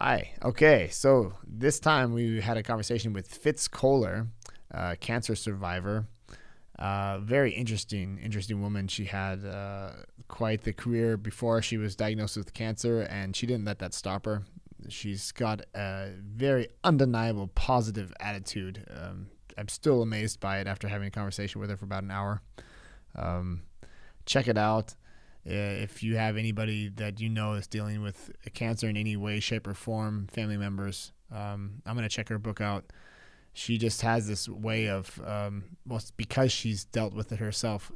Hi. Okay. So this time we had a conversation with Fitz Koehler, cancer survivor. Very interesting woman. She had quite the career before she was diagnosed with cancer, and she didn't let that stop her. She's got a very undeniable positive attitude. I'm still amazed by it after having a conversation with her for about an hour. Check it out. If you have anybody that you know is dealing with cancer in any way, shape, or form, family members, I'm going to check her book out. She just has this way of, because she's dealt with it herself,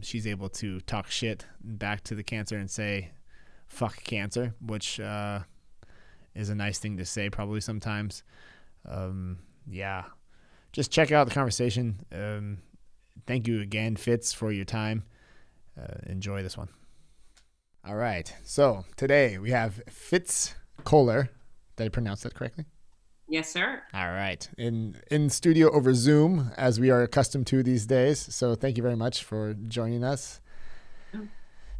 she's able to talk shit back to the cancer and say, fuck cancer, which is a nice thing to say probably sometimes. Yeah. Just check out the conversation. Thank you again, Fitz, for your time. Enjoy this one. All right. So today we have Fitz Koehler. Did I pronounce that correctly? Yes, sir. All right. In studio over Zoom, as we are accustomed to these days. So thank you very much for joining us.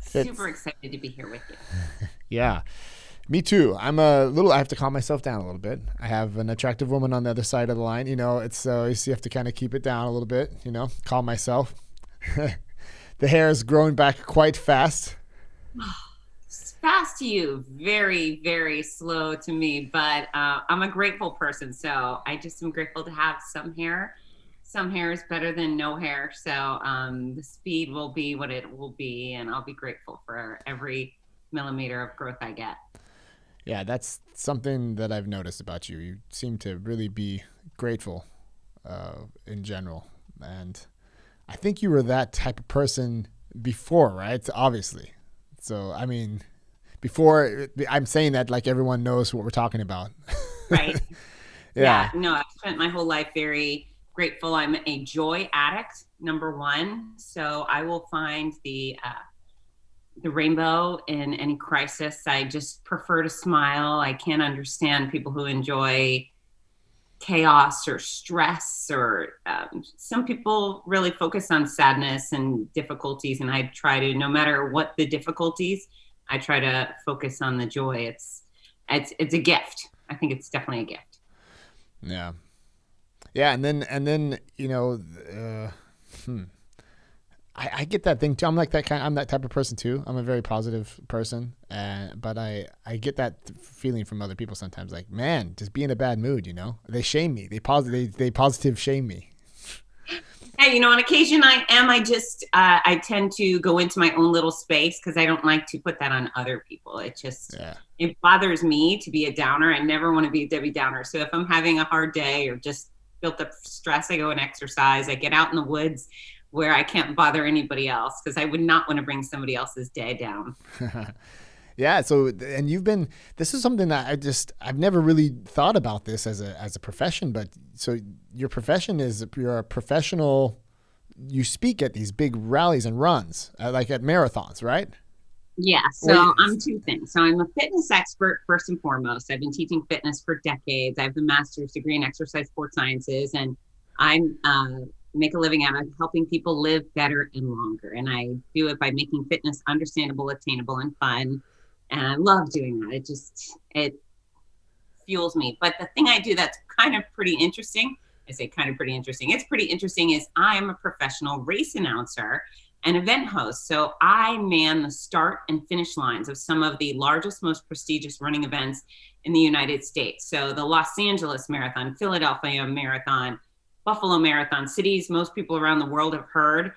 Super excited to be here with you. Yeah. Me too. I have to calm myself down a little bit. I have an attractive woman on the other side of the line. It's you have to kind of keep it down a little bit, calm myself. The hair is growing back quite fast. Fast to you, very, very slow to me, but I'm a grateful person. So I just am grateful to have some hair. Some hair is better than no hair. So the speed will be what it will be. And I'll be grateful for every millimeter of growth I get. Yeah, that's something that I've noticed about you. You seem to really be grateful in general. And I think you were that type of person before, right? Obviously. So, before, I'm saying that like everyone knows what we're talking about. Right. Yeah. No, I've spent my whole life very grateful. I'm a joy addict, number one. So I will find the rainbow in any crisis. I just prefer to smile. I can't understand people who enjoy chaos or stress, or some people really focus on sadness and difficulties, and I try to, no matter what the difficulties, I try to focus on the joy. It's a gift. I think it's definitely a gift. Yeah. And then I get that thing too. I'm that type of person too. I'm a very positive person, but I get that feeling from other people sometimes. Like, man, just be in a bad mood. They shame me. They positive shame me. Hey, on occasion I am. I tend to go into my own little space because I don't like to put that on other people. It bothers me to be a downer. I never want to be a Debbie Downer. So if I'm having a hard day or just built up stress, I go and exercise. I get out in the woods where I can't bother anybody else, because I would not want to bring somebody else's day down. Yeah. So, and this is something that I've never really thought about this as a profession, but so your profession is, you're a professional, you speak at these big rallies and runs, like at marathons, right? Yeah. So I'm two things. So I'm a fitness expert, first and foremost. I've been teaching fitness for decades. I have a master's degree in exercise sports sciences, and I'm, make a living out of helping people live better and longer. And I do it by making fitness understandable, attainable, and fun. And I love doing that. It fuels me. But the thing I do that's kind of pretty interesting, I say kind of pretty interesting, it's pretty interesting, is I'm a professional race announcer and event host. So I man the start and finish lines of some of the largest, most prestigious running events in the United States. So the Los Angeles Marathon, Philadelphia Marathon, Buffalo Marathon, cities most people around the world have heard.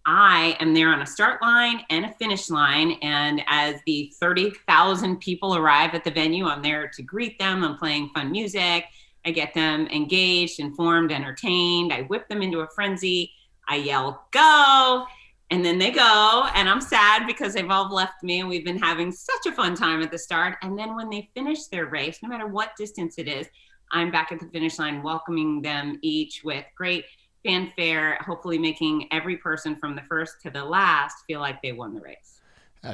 I am there on a start line and a finish line. And as the 30,000 people arrive at the venue, I'm there to greet them. I'm playing fun music. I get them engaged, informed, entertained. I whip them into a frenzy. I yell, go. And then they go. And I'm sad because they've all left me, and we've been having such a fun time at the start. And then when they finish their race, no matter what distance it is, I'm back at the finish line, welcoming them each with great fanfare, hopefully making every person from the first to the last feel like they won the race.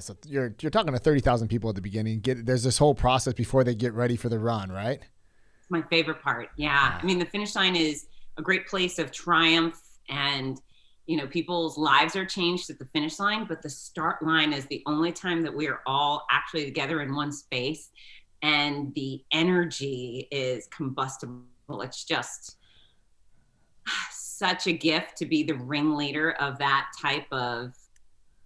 So you're talking to 30,000 people at the beginning. There's this whole process before they get ready for the run, right? It's my favorite part. Yeah. The finish line is a great place of triumph, and people's lives are changed at the finish line, but the start line is the only time that we are all actually together in one space. and the energy is combustible. It's just such a gift to be the ringleader of that type of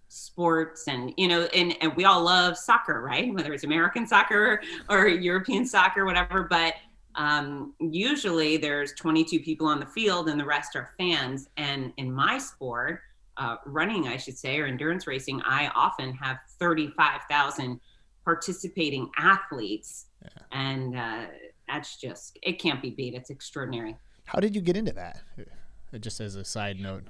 sports. And and we all love soccer, right? Whether it's American soccer or European soccer, whatever, but usually there's 22 people on the field and the rest are fans. And in my sport, running, I should say, or endurance racing, I often have 35,000 participating athletes. Yeah. And that's just, it can't be beat. It's extraordinary. How did you get into that? Just as a side note.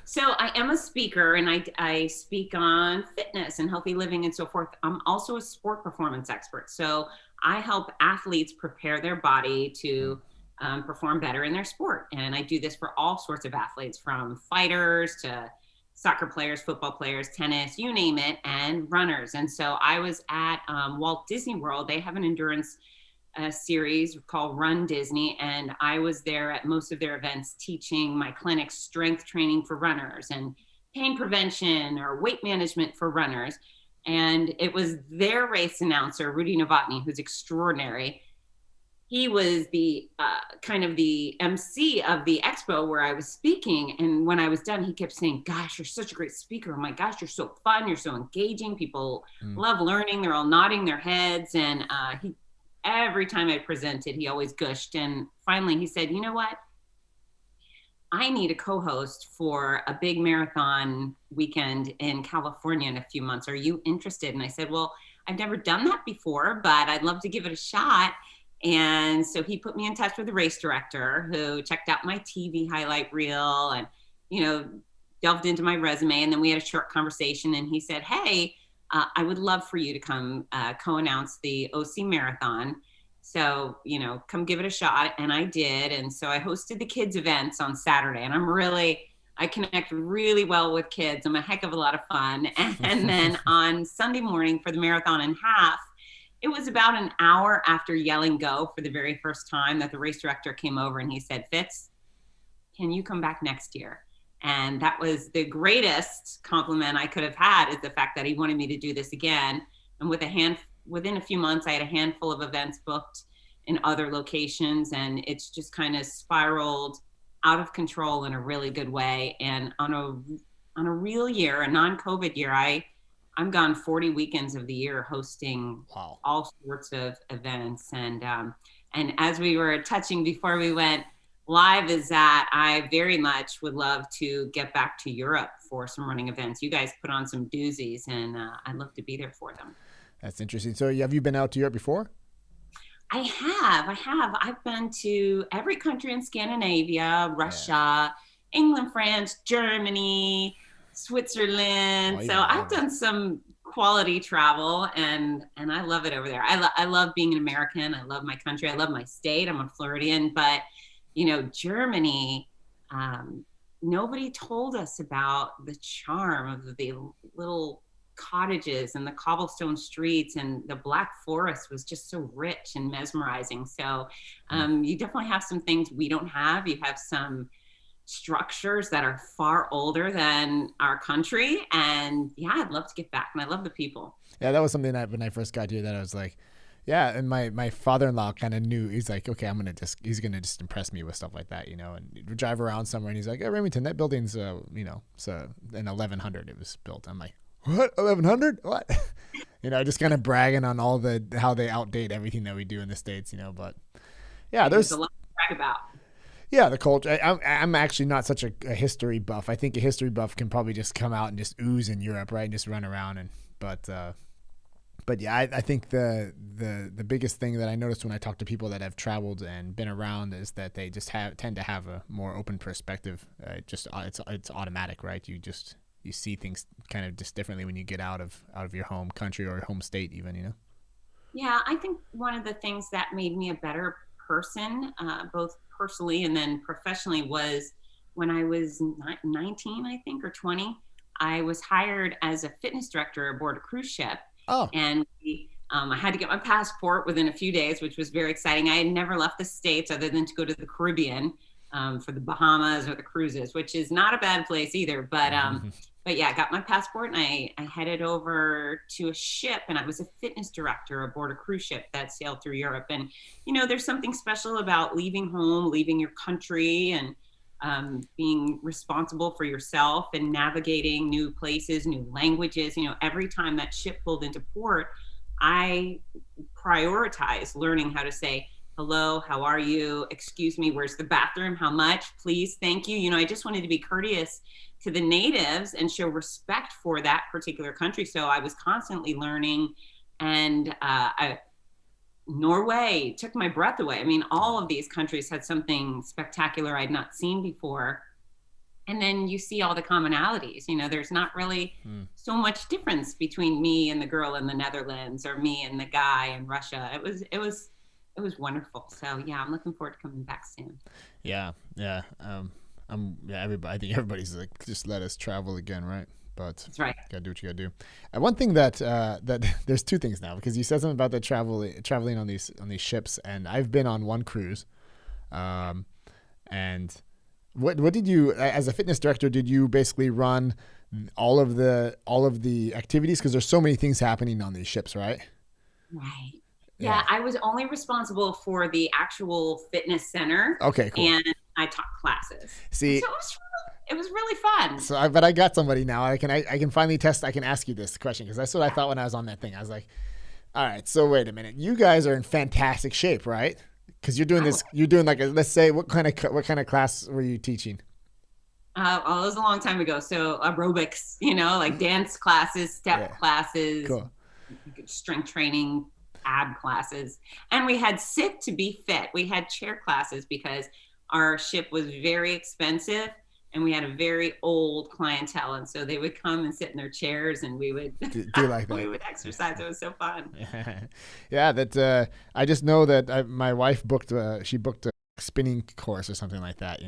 So I am a speaker, and I speak on fitness and healthy living and so forth. I'm also a sport performance expert. So I help athletes prepare their body to perform better in their sport. And I do this for all sorts of athletes, from fighters to soccer players, football players, tennis, you name it, and runners. And so I was at Walt Disney World. They have an endurance series called Run Disney, and I was there at most of their events teaching my clinic strength training for runners and pain prevention or weight management for runners. And it was their race announcer, Rudy Novotny, who's extraordinary. He was the kind of the MC of the expo where I was speaking. And when I was done, he kept saying, "Gosh, you're such a great speaker. Oh my gosh, you're so fun. You're so engaging. People love learning." They're all nodding their heads. And every time I presented, he always gushed. And finally he said, "You know what? I need a co-host for a big marathon weekend in California in a few months. Are you interested?" And I said, "Well, I've never done that before, but I'd love to give it a shot." And so he put me in touch with the race director, who checked out my TV highlight reel and, delved into my resume. And then we had a short conversation, and he said, "Hey, I would love for you to come co-announce the OC Marathon. So, come give it a shot." And I did. And so I hosted the kids events on Saturday, and I connect really well with kids. I'm a heck of a lot of fun. And then on Sunday morning for the marathon and half, it was about an hour after yelling go for the very first time that the race director came over and he said, "Fitz, can you come back next year?" And that was the greatest compliment I could have had, is the fact that he wanted me to do this again. And within a few months, I had a handful of events booked in other locations, and it's just kind of spiraled out of control in a really good way. And on a real year, a non-COVID year, I'm gone 40 weekends of the year hosting all sorts of events. And as we were touching before we went live, is that I very much would love to get back to Europe for some running events. You guys put on some doozies, and I'd love to be there for them. That's interesting. So have you been out to Europe before? I have. I've been to every country in Scandinavia, Russia, England, France, Germany, Switzerland. So I've done some quality travel, and I love it over there. I love being an American. I love my country. I love my state. I'm a Floridian, but Germany, nobody told us about the charm of the little cottages and the cobblestone streets, and the Black Forest was just so rich and mesmerizing. So you definitely have some things we don't have. You have some structures that are far older than our country, and I'd love to get back, and I love the people. Yeah, that was something that when I first got here that I was like, yeah, and my father-in-law kind of knew. He's like, okay, he's gonna just impress me with stuff like that, and we drive around somewhere, and he's like, "Oh, Remington, that building's it's in 1100 it was built." I'm like, "What? 1100? What?" Just kind of bragging on all how they outdate everything that we do in the States, but yeah, there's a lot to brag about. Yeah, the culture. I'm actually not such a history buff. I think a history buff can probably just come out and just ooze in Europe, right, and just run around. But yeah, I think the biggest thing that I noticed when I talk to people that have traveled and been around is that they just tend to have a more open perspective. It's automatic, right? You see things kind of just differently when you get out of your home country or home state, even. Yeah, I think one of the things that made me a better person, both personally and then professionally, was when I was 19, I think, or 20. I was hired as a fitness director aboard a cruise ship. Oh. And I had to get my passport within a few days, which was very exciting. I had never left the States other than to go to the Caribbean. for the Bahamas or the cruises, which is not a bad place either. But yeah, I got my passport and I headed over to a ship, and I was a fitness director aboard a cruise ship that sailed through Europe. And, there's something special about leaving home, leaving your country, and being responsible for yourself and navigating new places, new languages. Every time that ship pulled into port, I prioritized learning how to say, hello, how are you? Excuse me, where's the bathroom? How much? Please, thank you. I just wanted to be courteous to the natives and show respect for that particular country. So I was constantly learning, and Norway took my breath away. I mean, all of these countries had something spectacular I'd not seen before. And then you see all the commonalities. There's not really so much difference between me and the girl in the Netherlands, or me and the guy in Russia. It was wonderful. So yeah, I'm looking forward to coming back soon. Yeah. Everybody. I think everybody's like, just let us travel again, right? But that's right. Gotta do what you gotta do. And one thing that there's two things now, because you said something about the traveling on these ships, and I've been on one cruise, and what did you, as a fitness director, did you basically run all of the activities, because there's so many things happening on these ships, right? Right. Yeah, I was only responsible for the actual fitness center. Okay, cool. And I taught classes. See, so it was really fun. So, but I got somebody now. I can finally test. I can ask you this question, because that's what I thought when I was on that thing. I was like, all right, so wait a minute. You guys are in fantastic shape, right? Because you're doing this. You're doing like let's say, what kind of class were you teaching? Well, it was a long time ago. So aerobics, like dance classes, step classes, cool. Strength training, ab classes. And we had sit to be fit. We had chair classes because our ship was very expensive and we had a very old clientele. And so they would come and sit in their chairs, and we would do like that. We would exercise. It was so fun. Yeah, that I just know that my wife booked a spinning course or something like that,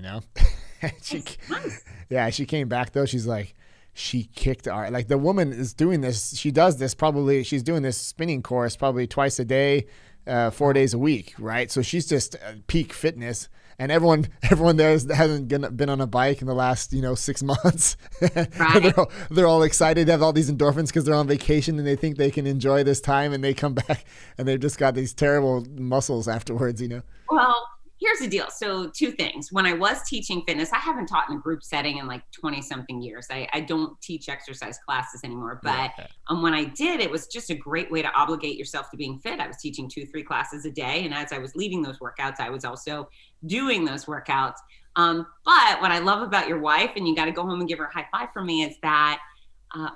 she came back though. She's like, she kicked the woman is doing this. She's doing this spinning course probably twice a day, 4 days a week. Right. So she's just peak fitness, and everyone there hasn't been on a bike in the last, 6 months. Right. they're all excited to have all these endorphins because they're on vacation and they think they can enjoy this time, and they come back and they've just got these terrible muscles afterwards, Well, here's the deal. So 2 things. When I was teaching fitness, I haven't taught in a group setting in like 20 something years. I don't teach exercise classes anymore, but when I did, it was just a great way to obligate yourself to being fit. I was teaching 2-3 classes a day. And as I was leading those workouts, I was also doing those workouts. But what I love about your wife, and you got to go home and give her a high five for me, is that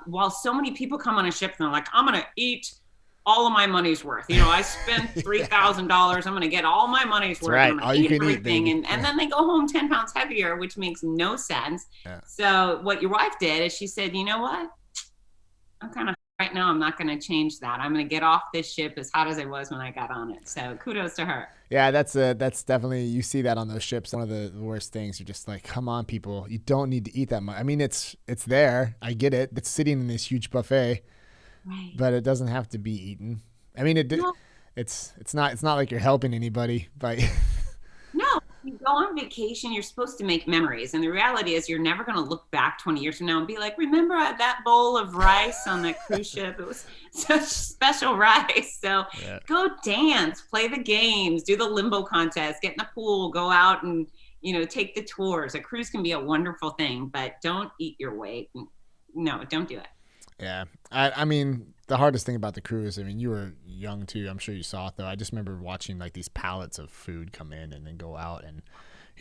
while so many people come on a ship and they're like, I'm going to eat all of my money's worth. I spent $3,000. I'm going to get all my money's worth. Right. I'm all you can everything. Eat, and then they go home 10 pounds heavier, which makes no sense. Yeah. So what your wife did is she said, you know what? I'm kind of right now. I'm not going to change that. I'm going to get off this ship as hot as I was when I got on it. So kudos to her. Yeah, that's definitely, you see that on those ships. One of the worst things. You're just like, come on, people. You don't need to eat that much. I mean, it's there. I get it. It's sitting in this huge buffet. Right. But it doesn't have to be eaten. I mean, it's not like you're helping anybody, but no, you go on vacation, you're supposed to make memories, and the reality is you're never going to look back 20 years from now and be like, remember that bowl of rice on that cruise ship? It was such special rice. So go dance, play the games, do the limbo contest, get in the pool, go out and take the tours. A cruise can be a wonderful thing, but don't eat your weight. No, don't do it. Yeah. I mean, the hardest thing about the cruise, I mean, you were young too. I'm sure you saw it though. I just remember watching like these pallets of food come in and then go out, and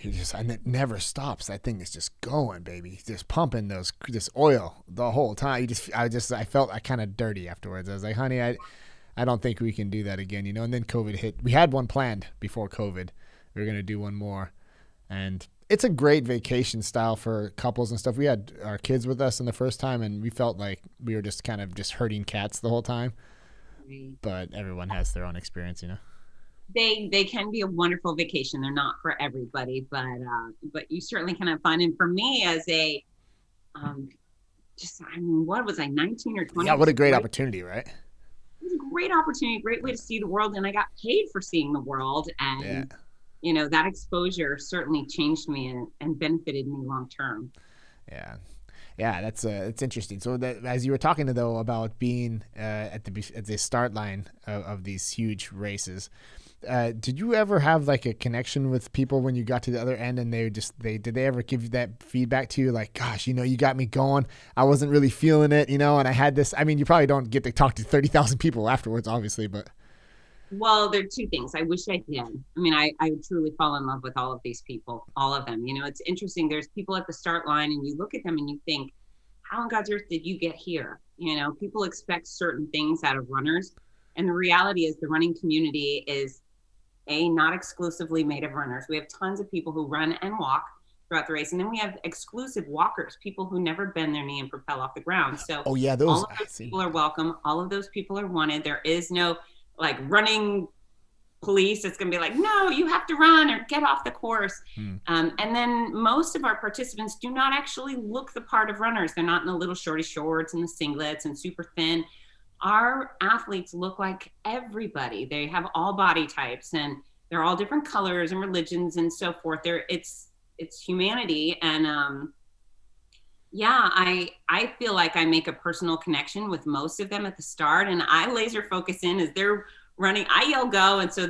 and it never stops. That thing is just going, baby. Just pumping this oil the whole time. I felt kind of dirty afterwards. I was like, honey, I don't think we can do that again, And then COVID hit. We had one planned before COVID. We were going to do one more, and it's a great vacation style for couples and stuff. We had our kids with us in the first time, and we felt like we were just kind of just herding cats the whole time. Right. But everyone has their own experience, They can be a wonderful vacation. They're not for everybody, but you certainly can have fun. And for me, as a what was I, 19 or 20? Yeah, what a great opportunity, right? It was a great opportunity, great way to see the world, and I got paid for seeing the world. And that exposure certainly changed me and benefited me long term. Yeah. Yeah, it's interesting. So that, as you were talking though about being at the start line of these huge races, did you ever have like a connection with people when you got to the other end, and did they ever give you that feedback to you, like, gosh, you got me going, I wasn't really feeling it, and I had this. I mean, you probably don't get to talk to 30,000 people afterwards, obviously, but. Well, there are two things. I wish I did. I mean, I truly fall in love with all of these people, all of them. It's interesting. There's people at the start line and you look at them and you think, how on God's earth did you get here? People expect certain things out of runners. And the reality is the running community is not exclusively made of runners. We have tons of people who run and walk throughout the race. And then we have exclusive walkers, people who never bend their knee and propel off the ground. So all of those people are welcome. All of those people are wanted. There is no like running police. It's going to be like, no, you have to run or get off the course. And then most of our participants do not actually look the part of runners. They're not in the little shorty shorts and the singlets and super thin. Our athletes look like everybody. They have all body types and they're all different colors and religions and so forth. It's humanity. And I feel like I make a personal connection with most of them at the start, and I laser focus in as they're running. I yell go, and so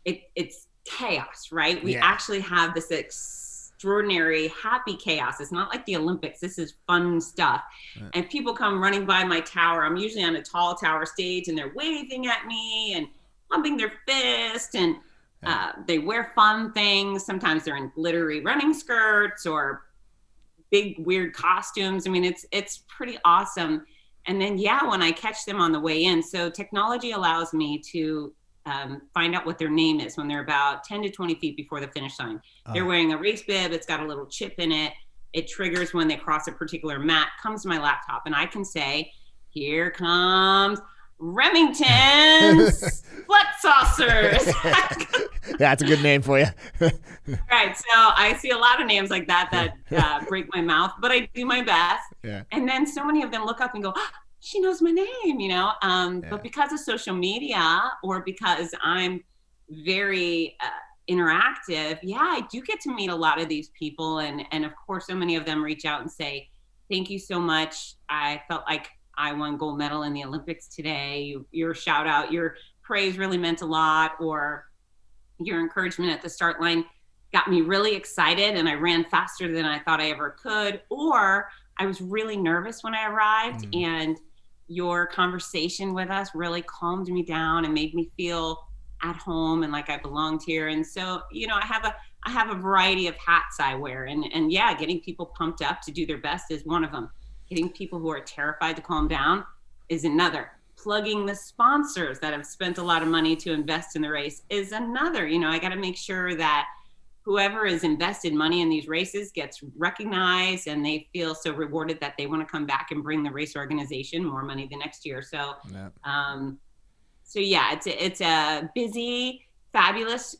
it's chaos, right? We actually have this extraordinary happy chaos. It's not like the Olympics. This is fun stuff. Right. And people come running by my tower. I'm usually on a tall tower stage, and they're waving at me and pumping their fist, and they wear fun things. Sometimes they're in glittery running skirts or big weird costumes. I mean, it's pretty awesome. And then when I catch them on the way in, so technology allows me to find out what their name is when they're about 10 to 20 feet before the finish line. They're wearing a race bib. It's got a little chip in it. It triggers when they cross a particular mat, comes to my laptop, and I can say, here comes Remington's Blood Saucers. That's a good name for you. Right. So I see a lot of names like that break my mouth, but I do my best. Yeah. And then so many of them look up and go, oh, she knows my name, But because of social media or because I'm very interactive, I do get to meet a lot of these people. And of course, so many of them reach out and say, thank you so much. I felt like I won gold medal in the Olympics today. Your shout out, your praise really meant a lot, or your encouragement at the start line got me really excited and I ran faster than I thought I ever could, or I was really nervous when I arrived and your conversation with us really calmed me down and made me feel at home and like I belonged here. And so, I have a variety of hats I wear, and getting people pumped up to do their best is one of them. Getting people who are terrified to calm down is another. Plugging the sponsors that have spent a lot of money to invest in the race is another. I got to make sure that whoever has invested money in these races gets recognized and they feel so rewarded that they want to come back and bring the race organization more money the next year. So, it's a busy, fabulous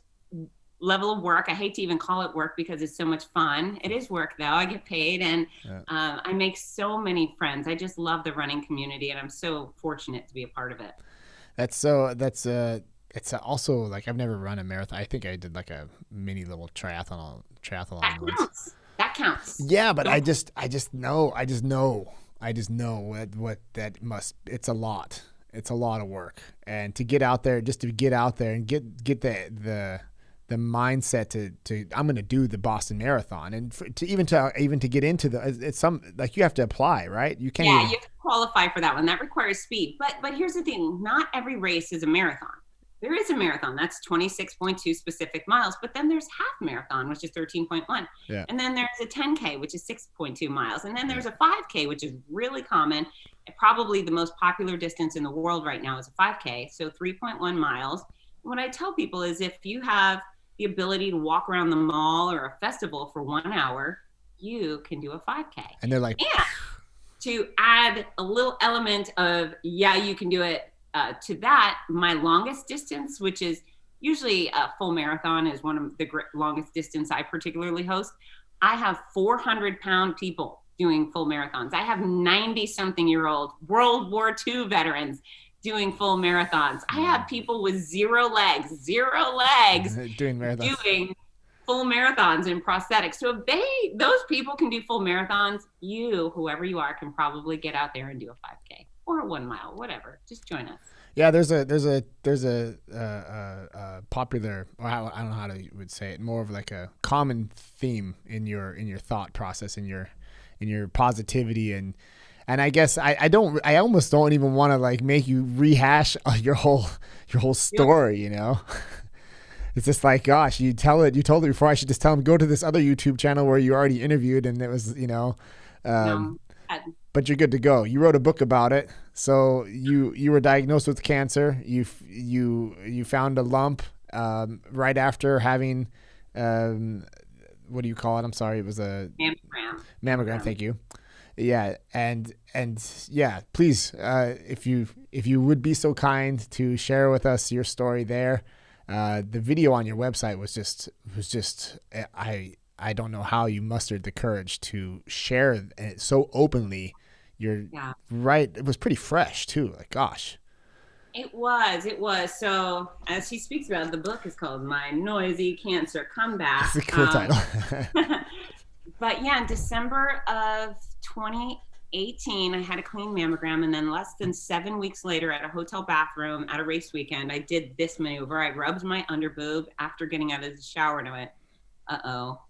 level of work. I hate to even call it work because it's so much fun. It is work though. I get paid and I make so many friends. I just love the running community and I'm so fortunate to be a part of it. It's also like, I've never run a marathon. I think I did like a mini little triathlon. That counts. Yeah, but I just know what that must. It's a lot. It's a lot of work, and to get out there, and get the mindset to I'm going to do the Boston Marathon, and to get into it's some, like, you have to apply, right? You can't. Yeah, you have to qualify for that one. That requires speed. But here's the thing: not every race is a marathon. There is a marathon that's 26.2 specific miles, but then there's half marathon, which is 13.1. Yeah. And then there's a 10K, which is 6.2 miles. And then there's a 5K, which is really common. Probably the most popular distance in the world right now is a 5K, so 3.1 miles. What I tell people is if you have the ability to walk around the mall or a festival for 1 hour, you can do a 5K. And they're like, and to add a little element of, you can do it, to that, my longest distance, which is usually a full marathon, is one of the longest distance I particularly host. I have 400-pound people doing full marathons. I have 90-something-year-old World War II veterans doing full marathons. I have people with zero legs doing marathons, doing full marathons in prosthetics. So if those people can do full marathons, whoever you are, can probably get out there and do a 5K or a 1 mile, whatever. Just join us. Yeah, there's a popular, or I don't know how to would say it, more of like a common theme in your thought process, in your positivity, and I guess I almost don't even want to like make you rehash your whole story, you know. It's just like, gosh, you told it before. I should just tell them, go to this other YouTube channel where you already interviewed, and it was, you know, but you're good to go. You wrote a book about it. So you were diagnosed with cancer. You found a lump right after having what do you call it? I'm sorry, it was a mammogram. Thank you. Yeah, and yeah, please, if you would be so kind to share with us your story there. The video on your website was just I don't know how you mustered the courage to share it so openly. Right. It was pretty fresh too. Like, gosh. It was. So as he speaks about, the book is called My Noisy Cancer Comeback. That's a cool title. But yeah, in December of 2018, I had a clean mammogram, and then less than 7 weeks later, at a hotel bathroom at a race weekend, I did this maneuver. I rubbed my underboob after getting out of the shower, and I went, "Uh-oh,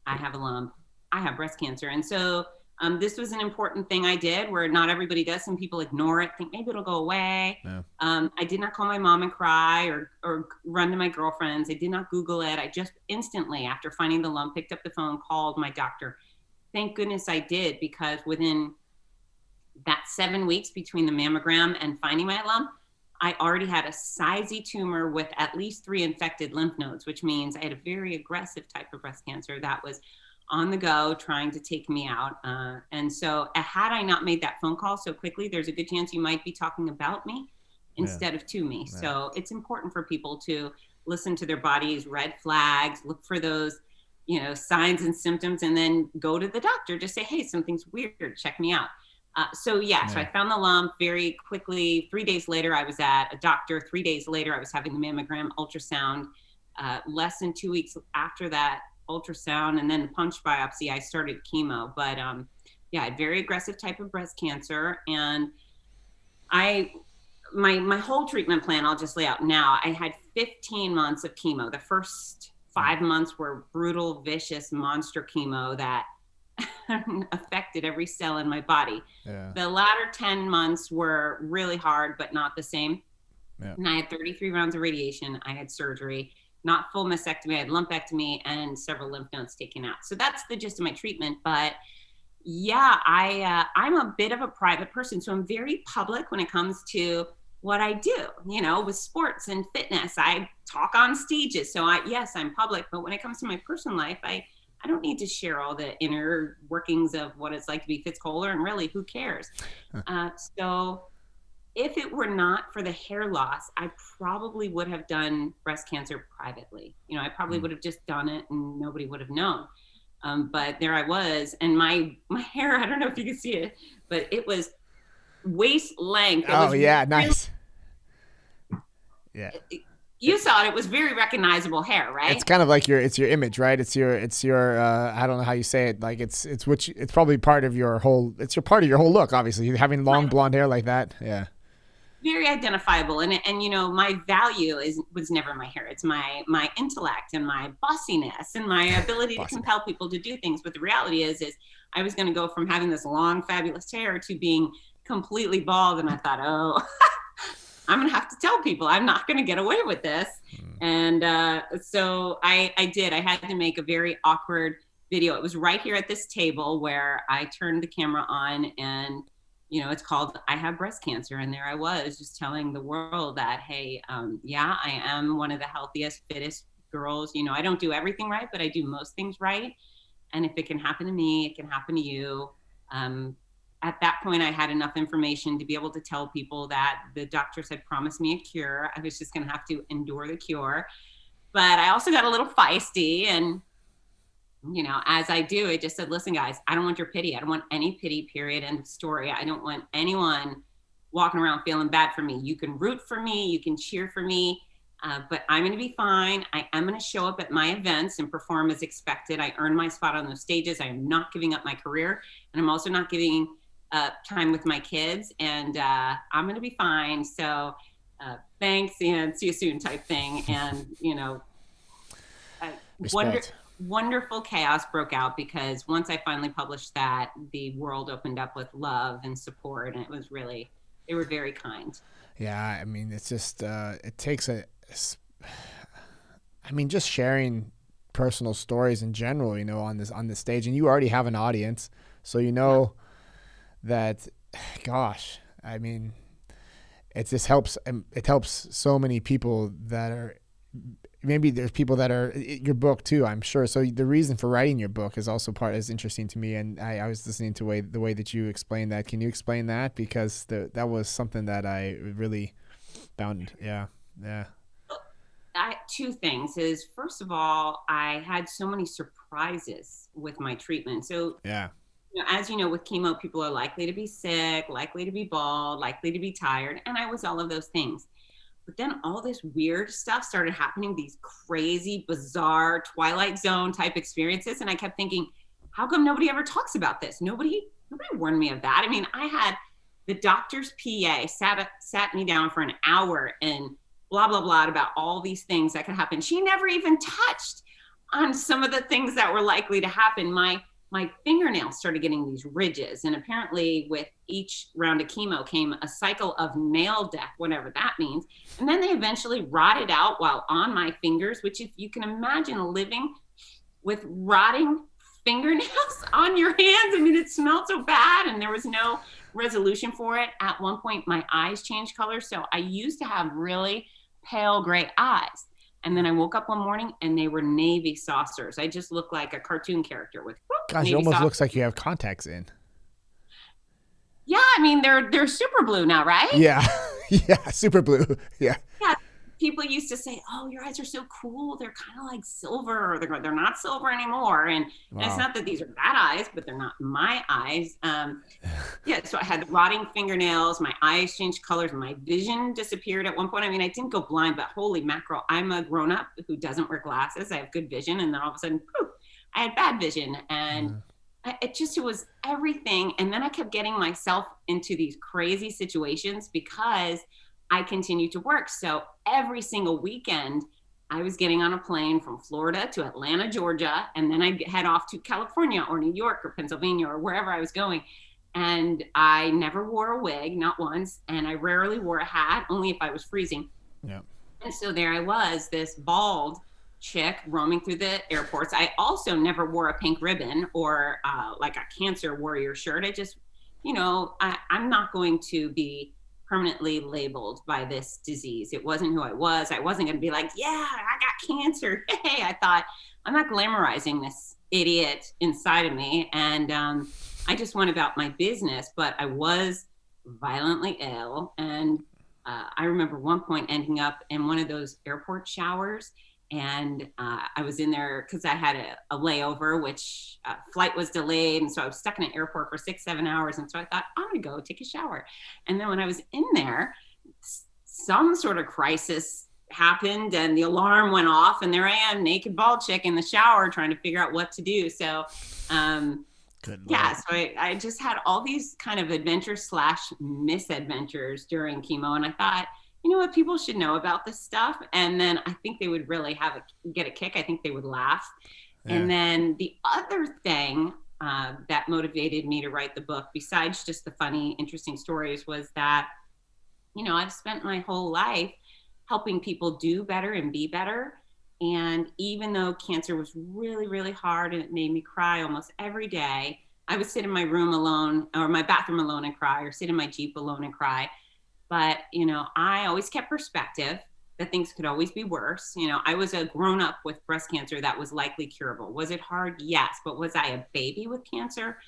I have a lump. I have breast cancer." And so this was an important thing I did, where not everybody does. Some people ignore it, think maybe it'll go away. Yeah. I did not call my mom and cry or run to my girlfriends. I did not Google it. I just instantly, after finding the lump, picked up the phone, called my doctor. Thank goodness I did, because within that 7 weeks between the mammogram and finding my lump, I already had a sizey tumor with at least 3 infected lymph nodes, which means I had a very aggressive type of breast cancer that was on the go, trying to take me out. And so had I not made that phone call so quickly, there's a good chance you might be talking about me instead of to me. Yeah. So it's important for people to listen to their body's red flags, look for those, you know, signs and symptoms, and then go to the doctor. Just say, hey, something's weird, check me out. So I found the lump very quickly. 3 days later, I was at a doctor. 3 days later, I was having the mammogram ultrasound. Less than 2 weeks after that ultrasound and then the punch biopsy, I started chemo. But I had very aggressive type of breast cancer, and my whole treatment plan, I'll just lay out now. I had 15 months of chemo. The first 5 months were brutal, vicious, monster chemo that affected every cell in my body. Yeah. The latter 10 months were really hard, but not the same. Yeah. And I had 33 rounds of radiation. I had surgery, not full mastectomy. I had lumpectomy and several lymph nodes taken out. So that's the gist of my treatment. But yeah, I'm a bit of a private person. So I'm very public when it comes to what I do, you know, with sports and fitness. I talk on stages. So I'm public, but when it comes to my personal life, I don't need to share all the inner workings of what it's like to be Fitz Koehler, and really, who cares? So if it were not for the hair loss, I probably would have done breast cancer privately. You know, I probably would have just done it and nobody would have known. But there I was, and my hair, I don't know if you can see it, but it was waist length. Nice. Yeah. You saw it. It was very recognizable hair, right? It's kind of like your image, right? It's your I don't know how you say it. Like it's probably part of your whole, it's your part of your whole look, obviously. Having long blonde hair like that. Yeah. Very identifiable. And you know, my value was never my hair. It's my intellect and my bossiness and my ability to compel people to do things. But the reality is I was going to go from having this long, fabulous hair to being completely bald. And I thought, I'm going to have to tell people I'm not going to get away with this. And so I did. I had to make a very awkward video. It was right here at this table where I turned the camera on, and, you know, it's called I Have Breast Cancer. And there I was just telling the world that, hey, I am one of the healthiest, fittest girls. You know, I don't do everything right, but I do most things right. And if it can happen to me, it can happen to you. At that point, I had enough information to be able to tell people that the doctors had promised me a cure. I was just going to have to endure the cure. But I also got a little feisty. And, you know, as I do, I just said, listen, guys, I don't want your pity. I don't want any pity, period, end of story. I don't want anyone walking around feeling bad for me. You can root for me, you can cheer for me, but I'm going to be fine. I am going to show up at my events and perform as expected. I earned my spot on those stages. I am not giving up my career, and I'm also not giving time with my kids, and I'm going to be fine. So thanks and see you soon type thing. And, you know, wonderful chaos broke out, because once I finally published that, the world opened up with love and support, and it was really, they were very kind. Yeah, I mean, it's just it takes just sharing personal stories in general, you know, on this stage, and you already have an audience, so you know that, gosh, I mean, it just helps. It helps so many people that are, maybe there's people that are your book too, I'm sure. So the reason for writing your book is also is interesting to me. And I was listening to the way that you explained that. Can you explain that? Because that was something that I really found. Yeah. Two things is, first of all, I had so many surprises with my treatment. So yeah. You know, as you know, with chemo, people are likely to be sick, likely to be bald, likely to be tired. And I was all of those things. But then all this weird stuff started happening, these crazy, bizarre Twilight Zone type experiences. And I kept thinking, how come nobody ever talks about this? Nobody warned me of that. I mean, I had the doctor's PA sat me down for an hour and blah, blah, blah about all these things that could happen. She never even touched on some of the things that were likely to happen. My fingernails started getting these ridges, and apparently with each round of chemo came a cycle of nail death, whatever that means. And then they eventually rotted out while on my fingers, which, if you can imagine living with rotting fingernails on your hands, I mean, it smelled so bad, and there was no resolution for it. At one point, my eyes changed color. So I used to have really pale gray eyes. And then I woke up one morning and they were navy saucers. I just looked like a cartoon character with gosh, it almost looks like you have contacts in. Yeah, I mean, they're super blue now, right? Yeah. Yeah, super blue. Yeah. Yeah. People used to say, "Oh, your eyes are so cool. They're kind of like silver," or they're not silver anymore. And it's not that these are bad eyes, but they're not my eyes. Yeah, so I had the rotting fingernails. My eyes changed colors. My vision disappeared at one point. I mean, I didn't go blind, but holy mackerel, I'm a grown-up who doesn't wear glasses. I have good vision, and then all of a sudden, poof, I had bad vision, and it was everything. And then I kept getting myself into these crazy situations because I continued to work. So every single weekend, I was getting on a plane from Florida to Atlanta, Georgia, and then I'd head off to California or New York or Pennsylvania or wherever I was going. And I never wore a wig, not once, and I rarely wore a hat, only if I was freezing. Yeah. And so there I was, this bald chick roaming through the airports. I also never wore a pink ribbon or like a cancer warrior shirt. I just, I'm not going to be permanently labeled by this disease. It wasn't who I was. I wasn't going to be like, yeah, I got cancer. Hey, I thought, I'm not glamorizing this idiot inside of me. And I just went about my business, but I was violently ill. And I remember one point ending up in one of those airport showers. And I was in there because I had a layover, which flight was delayed. And so I was stuck in an airport for 6-7 hours. And so I thought, I'm going to go take a shower. And then when I was in there, some sort of crisis happened and the alarm went off. And there I am, naked bald chick in the shower trying to figure out what to do. So, so I just had all these kind of adventures / misadventures during chemo. And I thought, you know what, people should know about this stuff. And then I think they would really get a kick. I think they would laugh. Yeah. And then the other thing that motivated me to write the book, besides just the funny, interesting stories, was that, I've spent my whole life helping people do better and be better. And even though cancer was really, really hard and it made me cry almost every day, I would sit in my room alone or my bathroom alone and cry, or sit in my Jeep alone and cry. But, I always kept perspective that things could always be worse. I was a grown up with breast cancer that was likely curable. Was it hard? Yes. But was I a baby with cancer?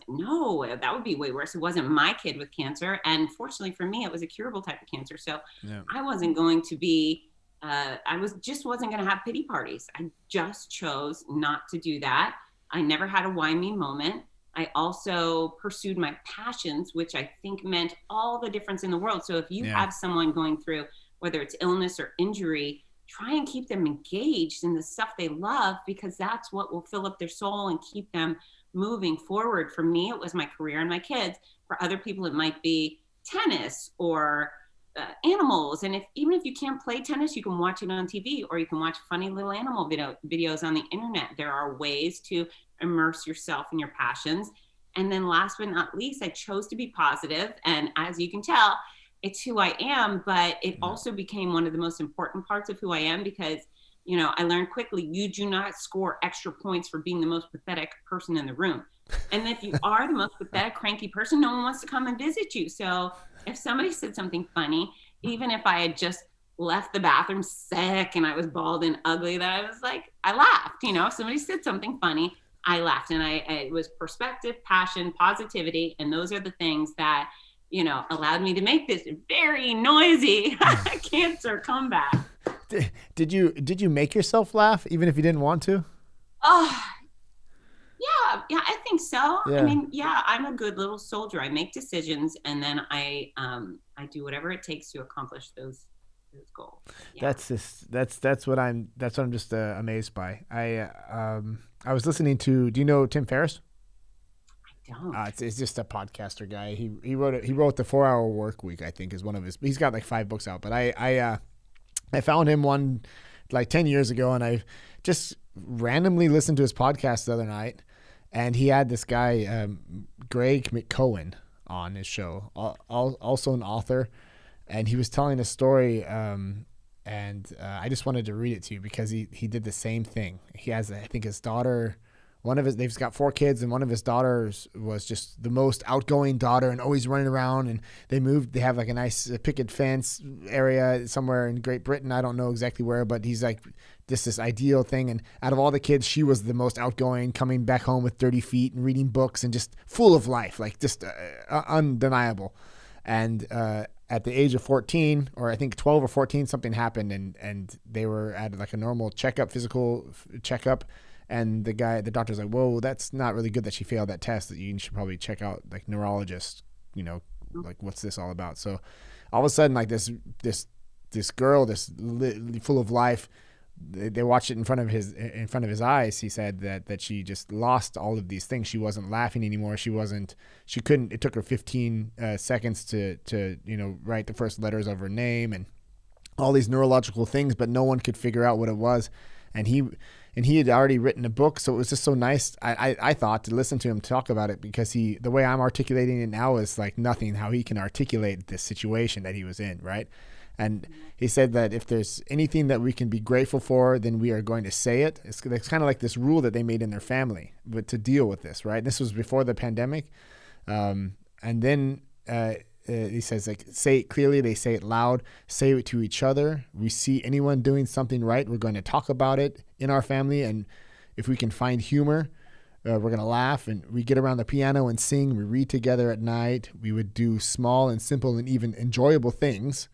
No, that would be way worse. It wasn't my kid with cancer. And fortunately for me, it was a curable type of cancer. So yeah. I wasn't going to be, wasn't going to have pity parties. I just chose not to do that. I never had a why me moment. I also pursued my passions, which I think meant all the difference in the world. So if you have someone going through, whether it's illness or injury, try and keep them engaged in the stuff they love, because that's what will fill up their soul and keep them moving forward. For me, it was my career and my kids. For other people, it might be tennis or animals. And even if you can't play tennis, you can watch it on TV, or you can watch funny little animal videos on the internet. There are ways to immerse yourself in your passions. And then last but not least, I chose to be positive. And as you can tell, it's who I am, but it also became one of the most important parts of who I am, because, you know, I learned quickly, you do not score extra points for being the most pathetic person in the room. And if you are the most pathetic, cranky person, no one wants to come and visit you. So if somebody said something funny, even if I had just left the bathroom sick and I was bald and ugly, that I was like, I laughed. You know, if somebody said something funny, I laughed. And it was perspective, passion, positivity. And those are the things that, you know, allowed me to make this very noisy cancer comeback. Did you make yourself laugh even if you didn't want to? Oh, yeah, I think so. Yeah. I mean, I'm a good little soldier. I make decisions, and then I do whatever it takes to accomplish those goals. Yeah. That's what I'm just amazed by. I was listening to, do you know Tim Ferriss? I don't. It's just a podcaster guy. He wrote the 4 Hour Work Week, I think, is one of his. He's got like 5 books out, but I found him one like 10 years ago, and I just randomly listened to his podcast the other night, and he had this guy, Greg McKeown, on his show, also an author, and he was telling a story, and I just wanted to read it to you because he did the same thing. He has, I think, his daughter. They've got 4 kids, and one of his daughters was just the most outgoing daughter and always running around. And they have like a nice picket fence area somewhere in Great Britain. I don't know exactly where, but he's like this ideal thing. And out of all the kids, she was the most outgoing, coming back home with 30 feet and reading books and just full of life, like just undeniable. And at the age of 14, or I think 12 or 14, something happened, and they were at like a normal physical checkup. And the doctor's like, whoa, that's not really good that she failed that test. That you should probably check out like neurologist, you know, like what's this all about? So all of a sudden, like this girl, full of life, they watched it in front of his eyes. He said that she just lost all of these things. She wasn't laughing anymore. She couldn't, it took her 15 seconds to, you know, write the first letters of her name and all these neurological things, but no one could figure out what it was. And he had already written a book, so it was just so nice, I thought, to listen to him talk about it, because the way I'm articulating it now is like nothing how he can articulate this situation that he was in, right? And he said that if there's anything that we can be grateful for, then we are going to say it. It's kind of like this rule that they made in their family to deal with this, right? This was before the pandemic. And then he says, like, say it clearly, they say it loud, say it to each other. We see anyone doing something right, we're going to talk about it in our family, and if we can find humor, we're going to laugh, and we get around the piano and sing, we read together at night, we would do small and simple and even enjoyable things.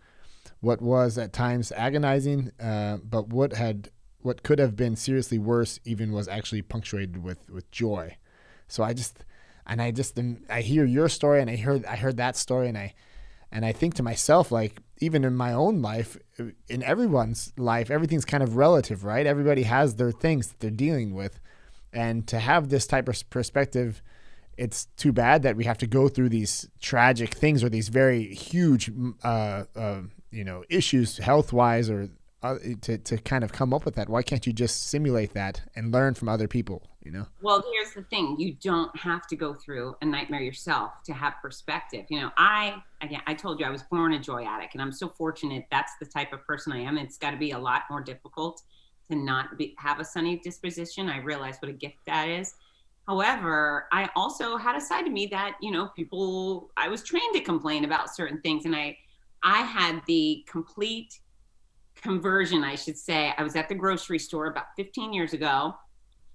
What was at times agonizing, but what could have been seriously worse even was actually punctuated with joy. So I hear your story, and I heard that story, and I think to myself, like, even in my own life, in everyone's life, everything's kind of relative, right? Everybody has their things that they're dealing with, and to have this type of perspective, it's too bad that we have to go through these tragic things or these very huge, issues health-wise, or to kind of come up with that. Why can't you just simulate that and learn from other people, you know? Well, here's the thing. You don't have to go through a nightmare yourself to have perspective. You know, I told you I was born a joy addict, and I'm so fortunate that's the type of person I am. It's got to be a lot more difficult to not have a sunny disposition. I realize what a gift that is. However, I also had a side of me that, you know, I was trained to complain about certain things, and I had the complete conversion, I should say. I was at the grocery store about 15 years ago,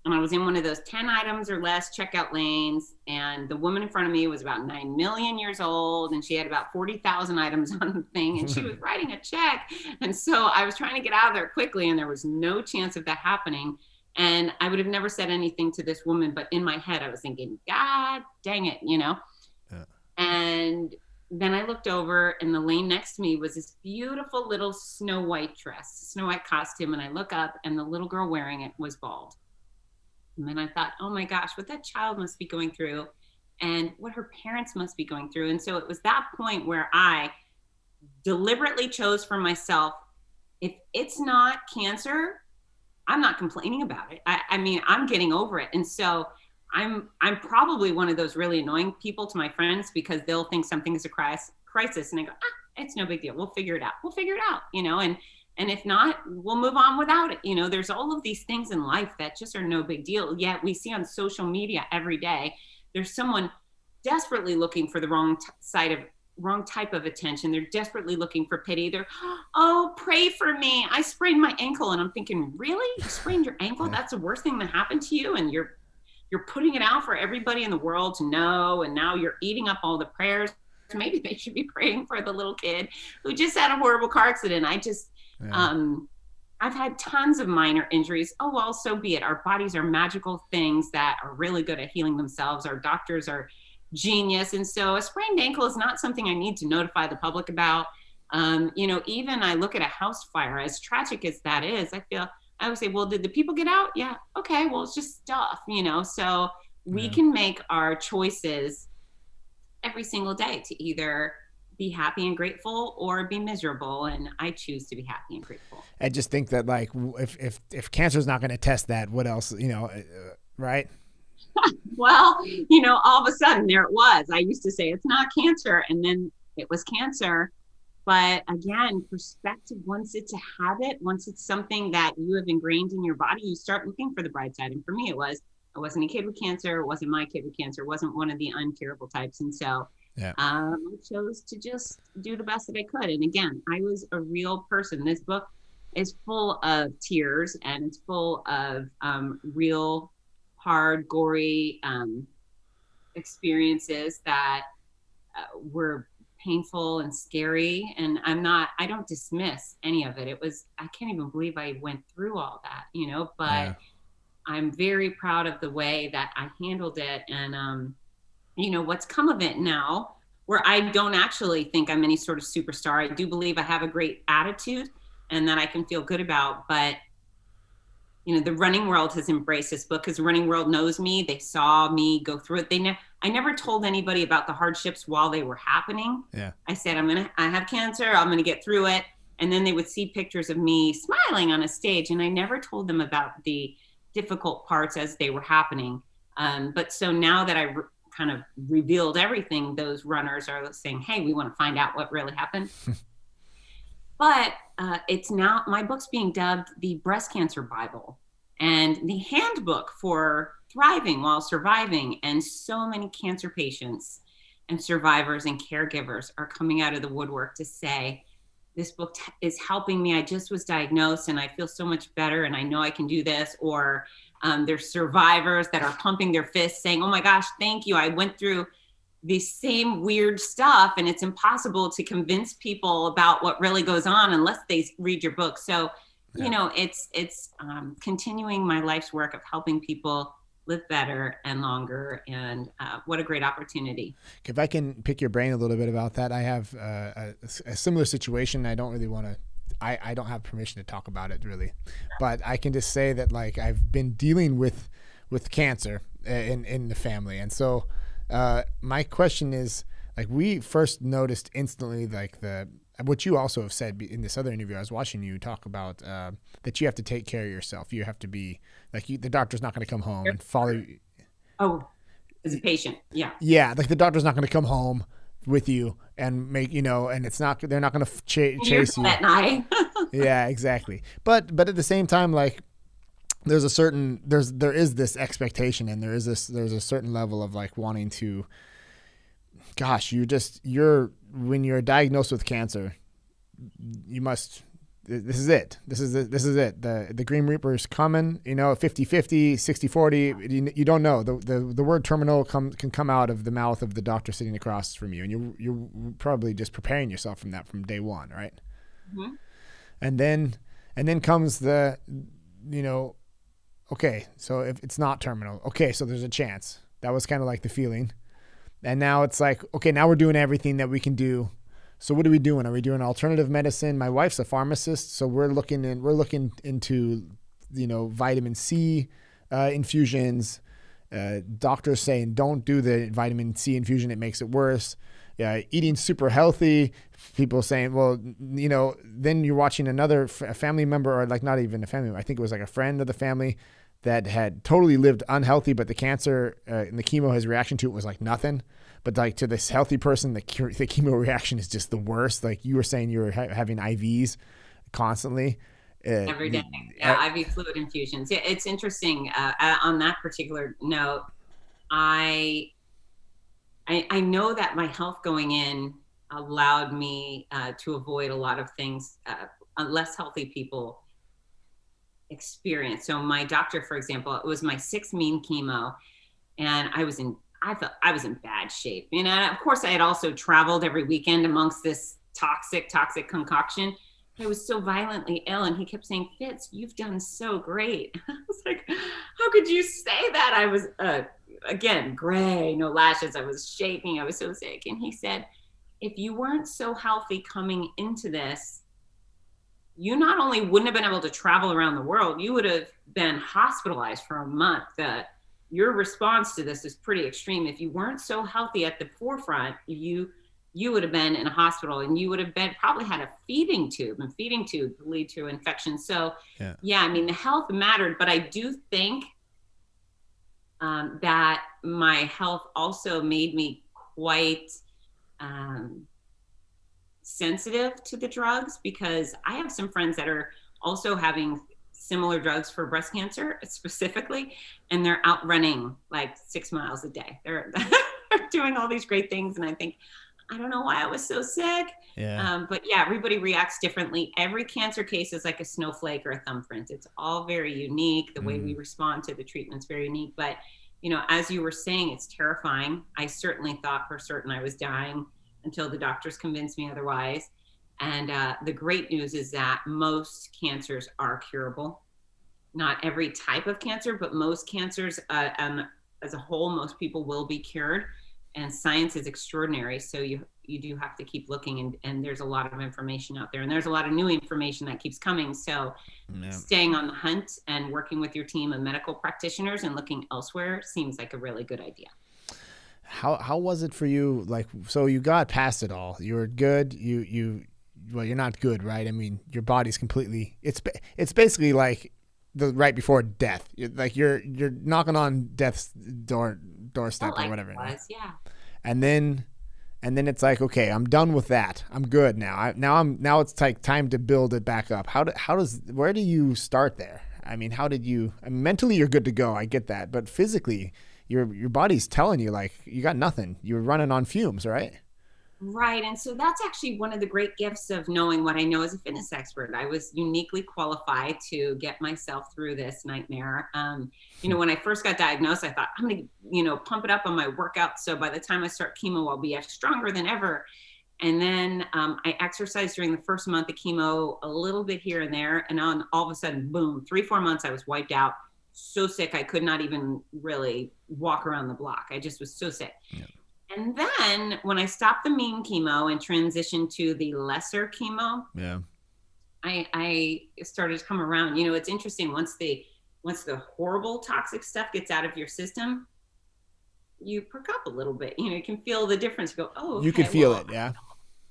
and I was in one of those 10 items or less checkout lanes, and the woman in front of me was about 9 million years old, and she had about 40,000 items on the thing, and she was writing a check. And so I was trying to get out of there quickly, and there was no chance of that happening. And I would have never said anything to this woman, but in my head, I was thinking, God dang it, you know? Yeah. And then I looked over, and the lane next to me was this beautiful little Snow White dress, Snow White costume. And I look up, and the little girl wearing it was bald. And then I thought, oh my gosh, what that child must be going through and what her parents must be going through. And so it was that point where I deliberately chose for myself, if it's not cancer, I'm not complaining about it. I mean, I'm getting over it. And so I'm probably one of those really annoying people to my friends, because they'll think something is a crisis, and I go, it's no big deal. We'll figure it out. You know, and if not, we'll move on without it. You know, there's all of these things in life that just are no big deal. Yet we see on social media every day, there's someone desperately looking for the wrong type of attention. They're desperately looking for pity. They're, oh, pray for me. I sprained my ankle. And I'm thinking, really? You sprained your ankle? That's the worst thing that happened to you? And you're putting it out for everybody in the world to know. And now you're eating up all the prayers. Maybe they should be praying for the little kid who just had a horrible car accident. I've had tons of minor injuries. Oh, well, so be it. Our bodies are magical things that are really good at healing themselves. Our doctors are genius. And so a sprained ankle is not something I need to notify the public about. You know, even I look at a house fire, as tragic as that is, I would say, well, did the people get out? Yeah. Okay. Well, it's just stuff, you know, so we can make our choices every single day to either be happy and grateful or be miserable. And I choose to be happy and grateful. I just think that, like, if cancer is not going to test that, what else, you know, right? Well, you know, all of a sudden there it was. I used to say it's not cancer, and then it was cancer. But again, perspective, once it's a habit, once it's something that you have ingrained in your body, you start looking for the bright side. And for me, I wasn't a kid with cancer. It wasn't my kid with cancer. It wasn't one of the uncurable types. And so I chose to just do the best that I could. And again, I was a real person. This book is full of tears, and it's full of real hard, gory experiences that were painful and scary. And I don't dismiss any of it. I can't even believe I went through all that, you know, but I'm very proud of the way that I handled it. And, you know, what's come of it now, where I don't actually think I'm any sort of superstar. I do believe I have a great attitude and that I can feel good about, but you know, the running world has embraced this book because the running world knows me. They saw me go through it. I never told anybody about the hardships while they were happening. Yeah. I said, I have cancer. I'm going to get through it. And then they would see pictures of me smiling on a stage. And I never told them about the difficult parts as they were happening. But so now that I kind of revealed everything, those runners are saying, hey, we want to find out what really happened. But it's now, my book's being dubbed the Breast Cancer Bible and the handbook for thriving while surviving. And so many cancer patients and survivors and caregivers are coming out of the woodwork to say, this book is helping me. I just was diagnosed and I feel so much better and I know I can do this. Or there's survivors that are pumping their fists saying, oh my gosh, thank you. I went through the same weird stuff and it's impossible to convince people about what really goes on unless they read your book. So, you know, it's continuing my life's work of helping people live better and longer. And what a great opportunity. If I can pick your brain a little bit about that, I have a similar situation. I don't really want to, I don't have permission to talk about it really, but I can just say that like I've been dealing with cancer in the family. And so my question is, like, we first noticed instantly, like what you also have said in this other interview, I was watching you talk about that you have to take care of yourself. You have to be like, the doctor's not going to come home and follow you. Oh, as a patient. Yeah. Yeah. Like the doctor's not going to come home with you and make, you know, and they're not going to chase you at night. Yeah, exactly. But at the same time, like, there is this expectation and there's a certain level of like wanting to, gosh, when you're diagnosed with cancer, this is it. The Green Reaper's coming, you know, 50-50, 60-40, you don't know. The word terminal can come out of the mouth of the doctor sitting across from you. And you're probably just preparing yourself from that from day one. Right. Mm-hmm. And then comes the, you know, okay, so if it's not terminal, okay, so there's a chance. That was kind of like the feeling. And now it's like, okay, now we're doing everything that we can do. So what are we doing? Are we doing alternative medicine? My wife's a pharmacist, so we're looking into, vitamin C infusions. Doctors saying don't do the vitamin C infusion; it makes it worse. Eating super healthy. People saying, well, then you're watching a family member, or like not even a family member. I think it was like a friend of the family that had totally lived unhealthy, but the cancer and the chemo, his reaction to it was like nothing. But like to this healthy person, the chemo reaction is just the worst. Like you were saying, you were having IVs constantly. Every day. IV fluid infusions. Yeah, it's interesting. On that particular note, I know that my health going in allowed me to avoid a lot of things less healthy people experience. So my doctor, for example, it was my 6th mean chemo, and I felt I was in bad shape. Of course I had also traveled every weekend amongst this toxic concoction. I was so violently ill, and he kept saying, Fitz, you've done so great. I was like, how could you say that? I was, again, gray, no lashes. I was shaking. I was so sick. And he said, if you weren't so healthy coming into this, you not only wouldn't have been able to travel around the world, you would have been hospitalized for a month. Your response to this is pretty extreme. If you weren't so healthy at the forefront, you would have been in a hospital, and you would have probably had a feeding tube, and feeding tube lead to infection. So yeah, the health mattered, but I do think that my health also made me quite sensitive to the drugs, because I have some friends that are also having similar drugs for breast cancer specifically, and they're out running like 6 miles a day. They're doing all these great things, and I think, I don't know why I was so sick. But yeah, everybody reacts differently. Every cancer case is like a snowflake or a thumbprint. It's all very unique. The way we respond to the treatment's very unique. But, as you were saying, it's terrifying. I certainly thought for certain I was dying until the doctors convinced me otherwise. And the great news is that most cancers are curable. Not every type of cancer, but most cancers as a whole, most people will be cured. And science is extraordinary. So you do have to keep looking, and there's a lot of information out there, and there's a lot of new information that keeps coming. So staying on the hunt and working with your team of medical practitioners and looking elsewhere seems like a really good idea. How was it for you? Like, so you got past it all. You were good. Well, you're not good, right? Your body's completely, it's basically like the right before death. You're knocking on death's doorstep or whatever. Yeah. And then it's like, okay, I'm done with that. I'm good now. Now it's like time to build it back up. Where do you start there? Mentally you're good to go. I get that, but physically, your body's telling you like you got nothing. You're running on fumes, right? Right. And so that's actually one of the great gifts of knowing what I know as a fitness expert. I was uniquely qualified to get myself through this nightmare. When I first got diagnosed, I thought, I'm going to, pump it up on my workout. So by the time I start chemo, I'll be stronger than ever. And then I exercised during the first month of chemo, a little bit here and there. And on all of a sudden, boom, 3-4 months, I was wiped out. So sick. I could not even really walk around the block. I just was so sick. Yeah. And then when I stopped the mean chemo and transitioned to the lesser chemo, I started to come around. It's interesting. Once the horrible toxic stuff gets out of your system, you perk up a little bit. You can feel the difference. You go, oh, okay, you can feel it. Yeah.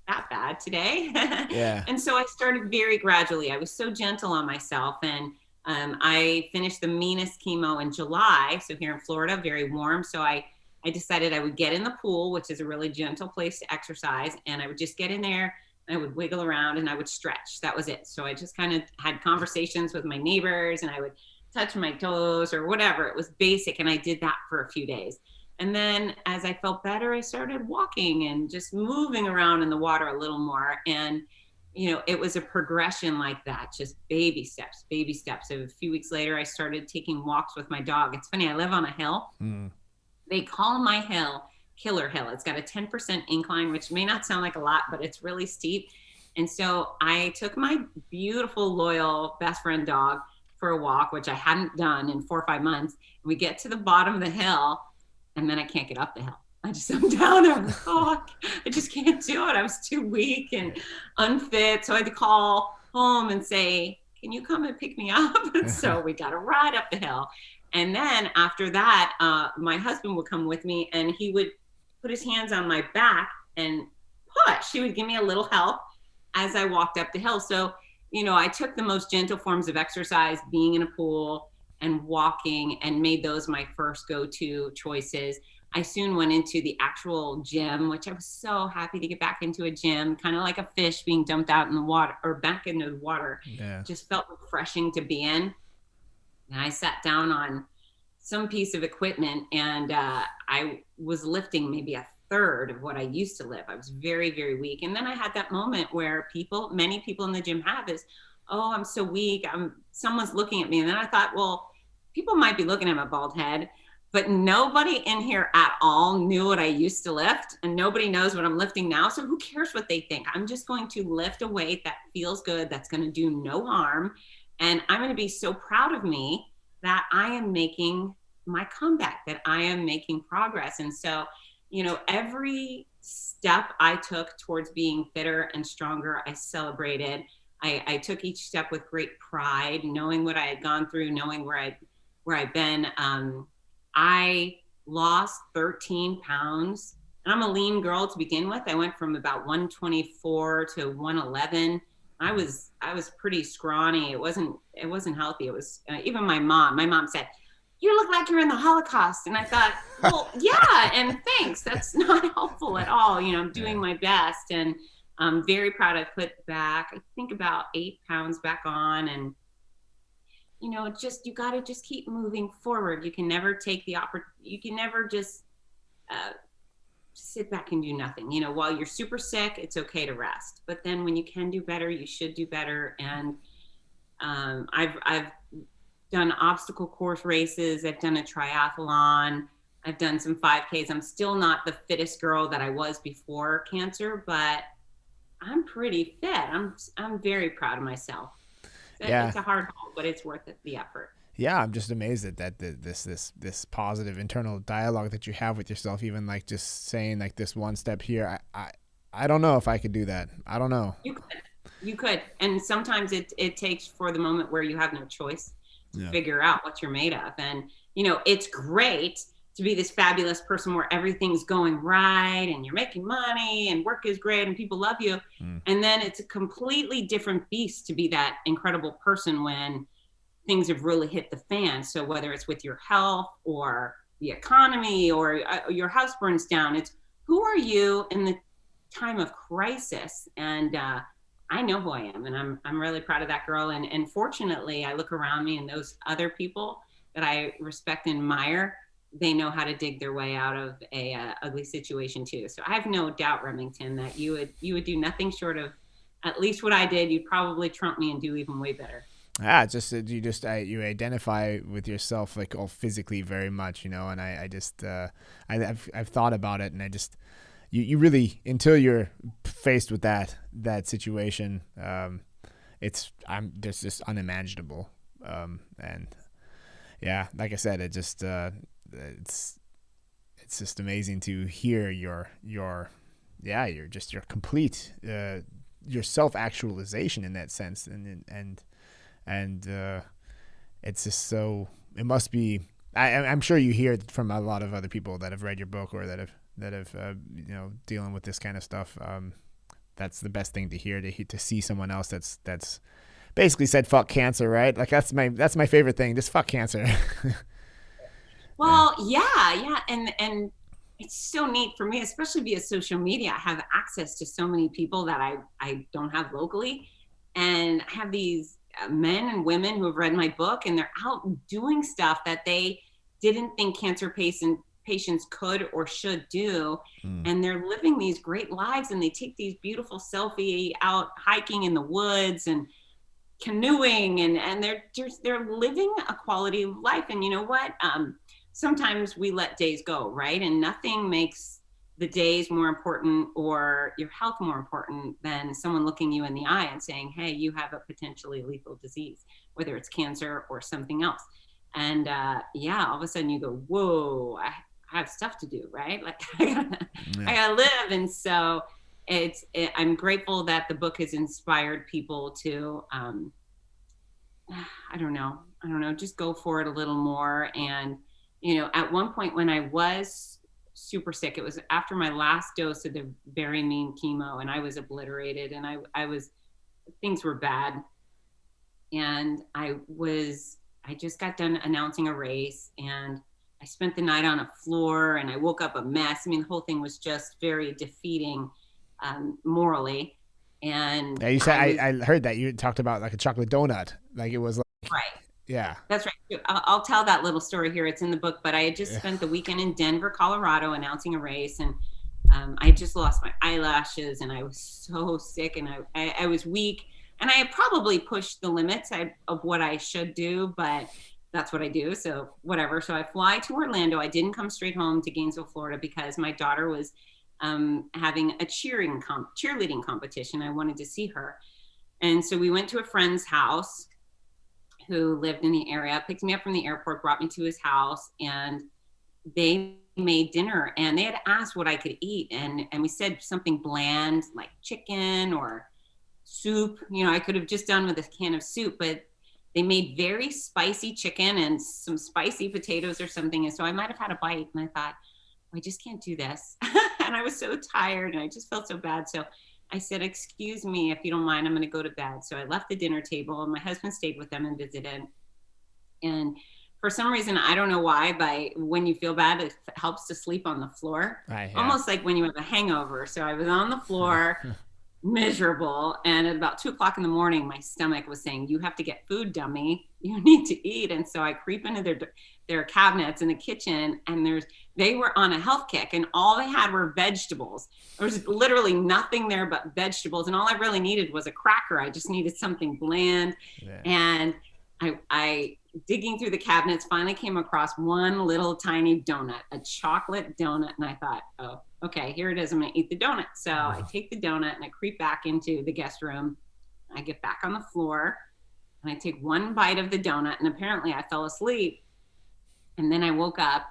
Not bad today. Yeah. And so I started very gradually. I was so gentle on myself, and I finished the meanest chemo in July. So here in Florida, very warm. So I decided I would get in the pool, which is a really gentle place to exercise. And I would just get in there, and I would wiggle around, and I would stretch. That was it. So I just kind of had conversations with my neighbors, and I would touch my toes or whatever. It was basic. And I did that for a few days. And then as I felt better, I started walking and just moving around in the water a little more. And, it was a progression like that, just baby steps. So a few weeks later, I started taking walks with my dog. It's funny. I live on a hill. They call my hill Killer Hill. It's got a 10% incline, which may not sound like a lot, but it's really steep. And so I took my beautiful, loyal best friend dog for a walk, which I hadn't done in 4 or 5 months. We get to the bottom of the hill, and then I can't get up the hill. I'm down there. I'm like, oh, I just can't do it. I was too weak and unfit. So I had to call home and say, can you come and pick me up? And so we got to ride up the hill. And then after that, my husband would come with me, and he would put his hands on my back and push. He would give me a little help as I walked up the hill. So, you know, I took the most gentle forms of exercise, being in a pool and walking, and made those my first go-to choices. I soon went into the actual gym, which I was so happy to get back into a gym, kind of like a fish being dumped out in the water or back into the water. Yeah. Just felt refreshing to be in. And I sat down on some piece of equipment, and I was lifting maybe a third of what I used to lift. I was very, very weak. And then I had that moment where many people in the gym have is, oh, I'm so weak. Someone's looking at me. And then I thought, well, people might be looking at my bald head, but nobody in here at all knew what I used to lift, and nobody knows what I'm lifting now. So who cares what they think? I'm just going to lift a weight that feels good, that's going to do no harm. And I'm going to be so proud of me that I am making my comeback, that I am making progress. And so, you know, every step I took towards being fitter and stronger, I celebrated. I took each step with great pride, knowing what I had gone through, knowing where I've been. I lost 13 pounds, and I'm a lean girl to begin with. I went from about 124 to 111. I was pretty scrawny. It wasn't healthy. It was even my mom said, you look like you're in the Holocaust. And I thought, well, yeah, and thanks. That's not helpful at all. You know, I'm doing my best, and I'm very proud. I put back, I think about 8 pounds back on, and you know, you got to just keep moving forward. You can never take you can never just sit back and do nothing. You know, while you're super sick, it's okay to rest. But then when you can do better, you should do better. And I've done obstacle course races. I've done a triathlon. I've done some 5Ks. I'm still not the fittest girl that I was before cancer, but I'm pretty fit. I'm very proud of myself. Yeah. It's a hard haul, but it's worth it, the effort. Yeah, I'm just amazed at that this positive internal dialogue that you have with yourself. Even like just saying like this one step here. I don't know if I could do that. I don't know. You could, and sometimes it takes for the moment where you have no choice to figure out what you're made of. And you know, it's great to be this fabulous person where everything's going right and you're making money and work is great and people love you. And then it's a completely different beast to be that incredible person when things have really hit the fan. So whether it's with your health or the economy or your house burns down, it's who are you in the time of crisis? And I know who I am, and I'm really proud of that girl. And fortunately, I look around me and those other people that I respect and admire, they know how to dig their way out of a ugly situation too. So I have no doubt, Remington, that you would do nothing short of at least what I did. You'd probably trump me and do even way better. You identify with yourself like physically very much, you know. And I've thought about it, and you really, until you're faced with that situation, it's just unimaginable. And yeah, like I said, it's just amazing to hear your complete your self-actualization in that sense, and it's just so, it must be, I'm sure you hear it from a lot of other people that have read your book or that have you know, dealing with this kind of stuff. That's the best thing to hear, to see someone else that's basically said fuck cancer, right? Like that's my favorite thing, just fuck cancer. Well, yeah. And it's so neat for me, especially via social media. I have access to so many people that I don't have locally. And I have these men and women who have read my book, and they're out doing stuff that they didn't think cancer patients could or should do. And they're living these great lives, and they take these beautiful selfie out hiking in the woods and canoeing, and they're living a quality of life. And you know what? Sometimes we let days go, right? And nothing makes the days more important or your health more important than someone looking you in the eye and saying, hey, you have a potentially lethal disease, whether it's cancer or something else. And all of a sudden you go, whoa, I have stuff to do, right? Like I gotta live. And so I'm grateful that the book has inspired people to, I don't know, just go for it a little more. And, at one point when I was super sick, it was after my last dose of the very mean chemo, and I was obliterated, and things were bad. And I just got done announcing a race, and I spent the night on a floor, and I woke up a mess. I mean, the whole thing was just very defeating, morally. And yeah, you said I heard that you talked about like a chocolate donut, like it was like, right. Yeah, that's right. I'll tell that little story here. It's in the book, but I had just spent the weekend in Denver, Colorado, announcing a race, and I just lost my eyelashes, and I was so sick, and I was weak, and I had probably pushed the limits of what I should do, but that's what I do. So whatever. So I fly to Orlando. I didn't come straight home to Gainesville, Florida, because my daughter was having a cheerleading competition. I wanted to see her. And so we went to a friend's house who lived in the area, picked me up from the airport, brought me to his house, and they made dinner, and they had asked what I could eat. And we said something bland like chicken or soup. I could have just done with a can of soup, but they made very spicy chicken and some spicy potatoes or something. And so I might've had a bite, and I thought, I just can't do this. And I was so tired, and I just felt so bad. So I said, excuse me, if you don't mind, I'm going to go to bed. So I left the dinner table, and my husband stayed with them and visited. And for some reason, I don't know why, but when you feel bad, it helps to sleep on the floor. Right, yeah. Almost like when you have a hangover. So I was on the floor, miserable. And at about 2:00 in the morning, my stomach was saying, you have to get food, dummy. You need to eat. And so I creep into their cabinets in the kitchen, and they were on a health kick, and all they had were vegetables. There was literally nothing there but vegetables. And all I really needed was a cracker. I just needed something bland. Yeah. And I digging through the cabinets, finally came across one little tiny donut, a chocolate donut. And I thought, oh, okay, here it is. I'm going to eat the donut. So I take the donut and I creep back into the guest room. I get back on the floor, and I take one bite of the donut, and apparently I fell asleep. And then I woke up,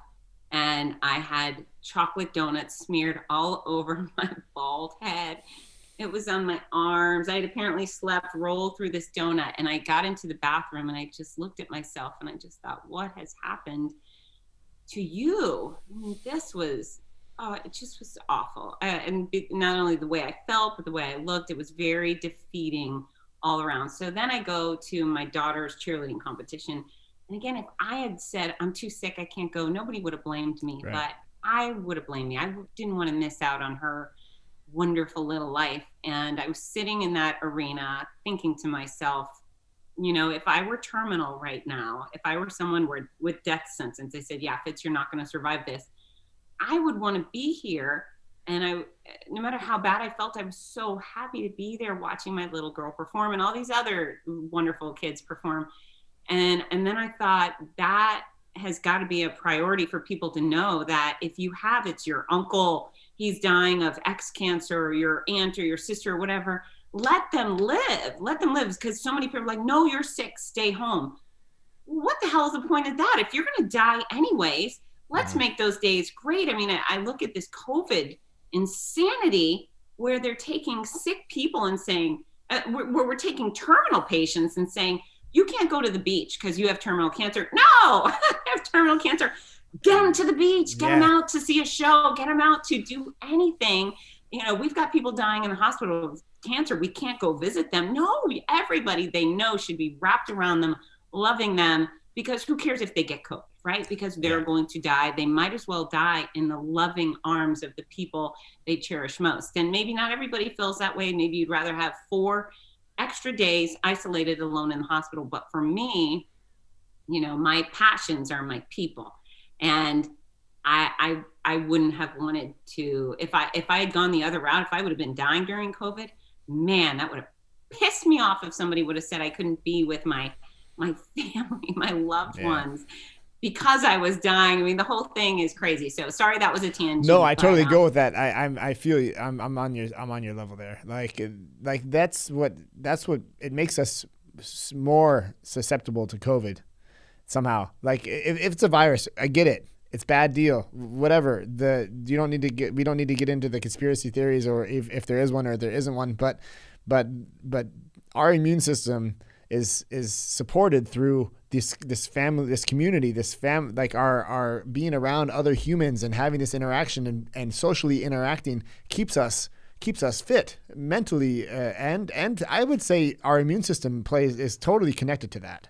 and I had chocolate donuts smeared all over my bald head. It was on my arms. I had apparently slept, rolled through this donut, and I got into the bathroom, and I just looked at myself, and I just thought, what has happened to you? I mean, it just was awful. And not only the way I felt, but the way I looked, it was very defeating all around. So then I go to my daughter's cheerleading competition. And again, if I had said, I'm too sick, I can't go, nobody would have blamed me, right. But I would have blamed me. I didn't want to miss out on her wonderful little life. And I was sitting in that arena thinking to myself, if I were terminal right now, if I were someone with death sentence, they said, yeah, Fitz, you're not going to survive this, I would want to be here. And no matter how bad I felt, I was so happy to be there watching my little girl perform and all these other wonderful kids perform. And then I thought that has got to be a priority for people to know that if you have, it's your uncle, he's dying of X cancer, or your aunt or your sister or whatever, let them live, because so many people are like, no, you're sick, stay home. What the hell is the point of that? If you're going to die anyways, let's make those days great. I mean, I look at this COVID insanity where they're taking sick people and saying, we're taking terminal patients and saying, you can't go to the beach because you have terminal cancer. No, I have terminal cancer. Get them to the beach, get them out to see a show, get them out to do anything. We've got people dying in the hospital with cancer. We can't go visit them. No, everybody they know should be wrapped around them, loving them, because who cares if they get COVID, right? Because they're going to die. They might as well die in the loving arms of the people they cherish most. And maybe not everybody feels that way. Maybe you'd rather have 4 extra days isolated alone in the hospital. But for me, my passions are my people. And I wouldn't have wanted to, if I had gone the other route, if I would have been dying during COVID, man, that would have pissed me off if somebody would have said I couldn't be with my family, my loved ones. because I was dying. I mean, the whole thing is crazy. So sorry, that was a tangent. No, I totally go with that. I feel you. I'm on your level there. Like that's what it makes us more susceptible to COVID somehow. Like if it's a virus, I get it. It's bad deal. Whatever. We don't need to get into the conspiracy theories or if there is one or there isn't one. But our immune system is supported through this family, this community, like our being around other humans and having this interaction and socially interacting keeps us fit mentally, and I would say our immune system is totally connected to that.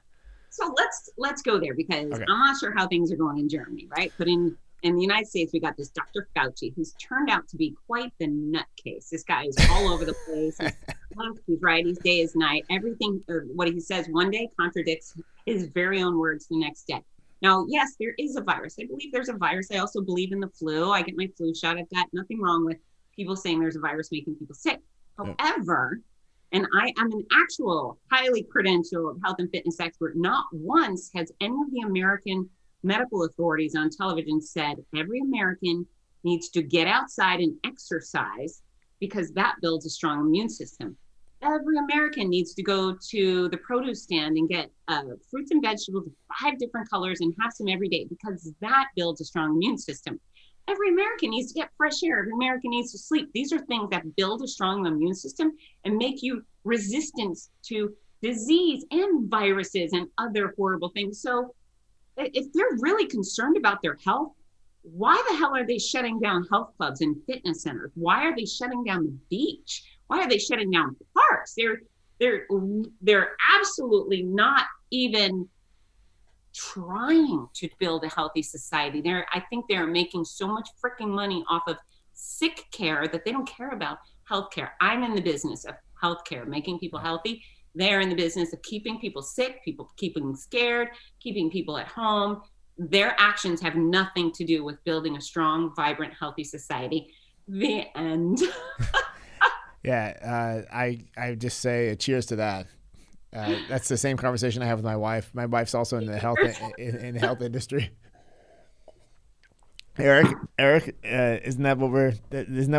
So let's go there, because I'm not sure how things are going in Germany, right? But in the United States, we got this Dr. Fauci, who's turned out to be quite the nutcase. This guy is all over the place. He's right. He's day is night. Everything, or what he says one day contradicts his very own words the next day. Now, yes, there is a virus. I believe there's a virus. I also believe in the flu. I get my flu shot. I've got nothing wrong with people saying there's a virus making people sick. However, and I am an actual highly credentialed health and fitness expert, not once has any of the American medical authorities on television said every American needs to get outside and exercise because that builds a strong immune system. Every American needs to go to the produce stand and get fruits and vegetables of 5 different colors and have some every day because that builds a strong immune system. Every American needs to get fresh air. Every American needs to sleep. These are things that build a strong immune system and make you resistant to disease and viruses and other horrible things. So if they're really concerned about their health, why the hell are they shutting down health clubs and fitness centers? Why are they shutting down the beach? Why are they shutting down parks? They're absolutely not even trying to build a healthy society. I think they're making so much freaking money off of sick care that they don't care about healthcare. I'm in the business of healthcare, making people healthy. They're in the business of keeping people sick, keeping scared, keeping people at home. Their actions have nothing to do with building a strong, vibrant, healthy society. The end. Yeah, I just say cheers to that. That's the same conversation I have with my wife. My wife's also in the health in the health industry. Eric, isn't that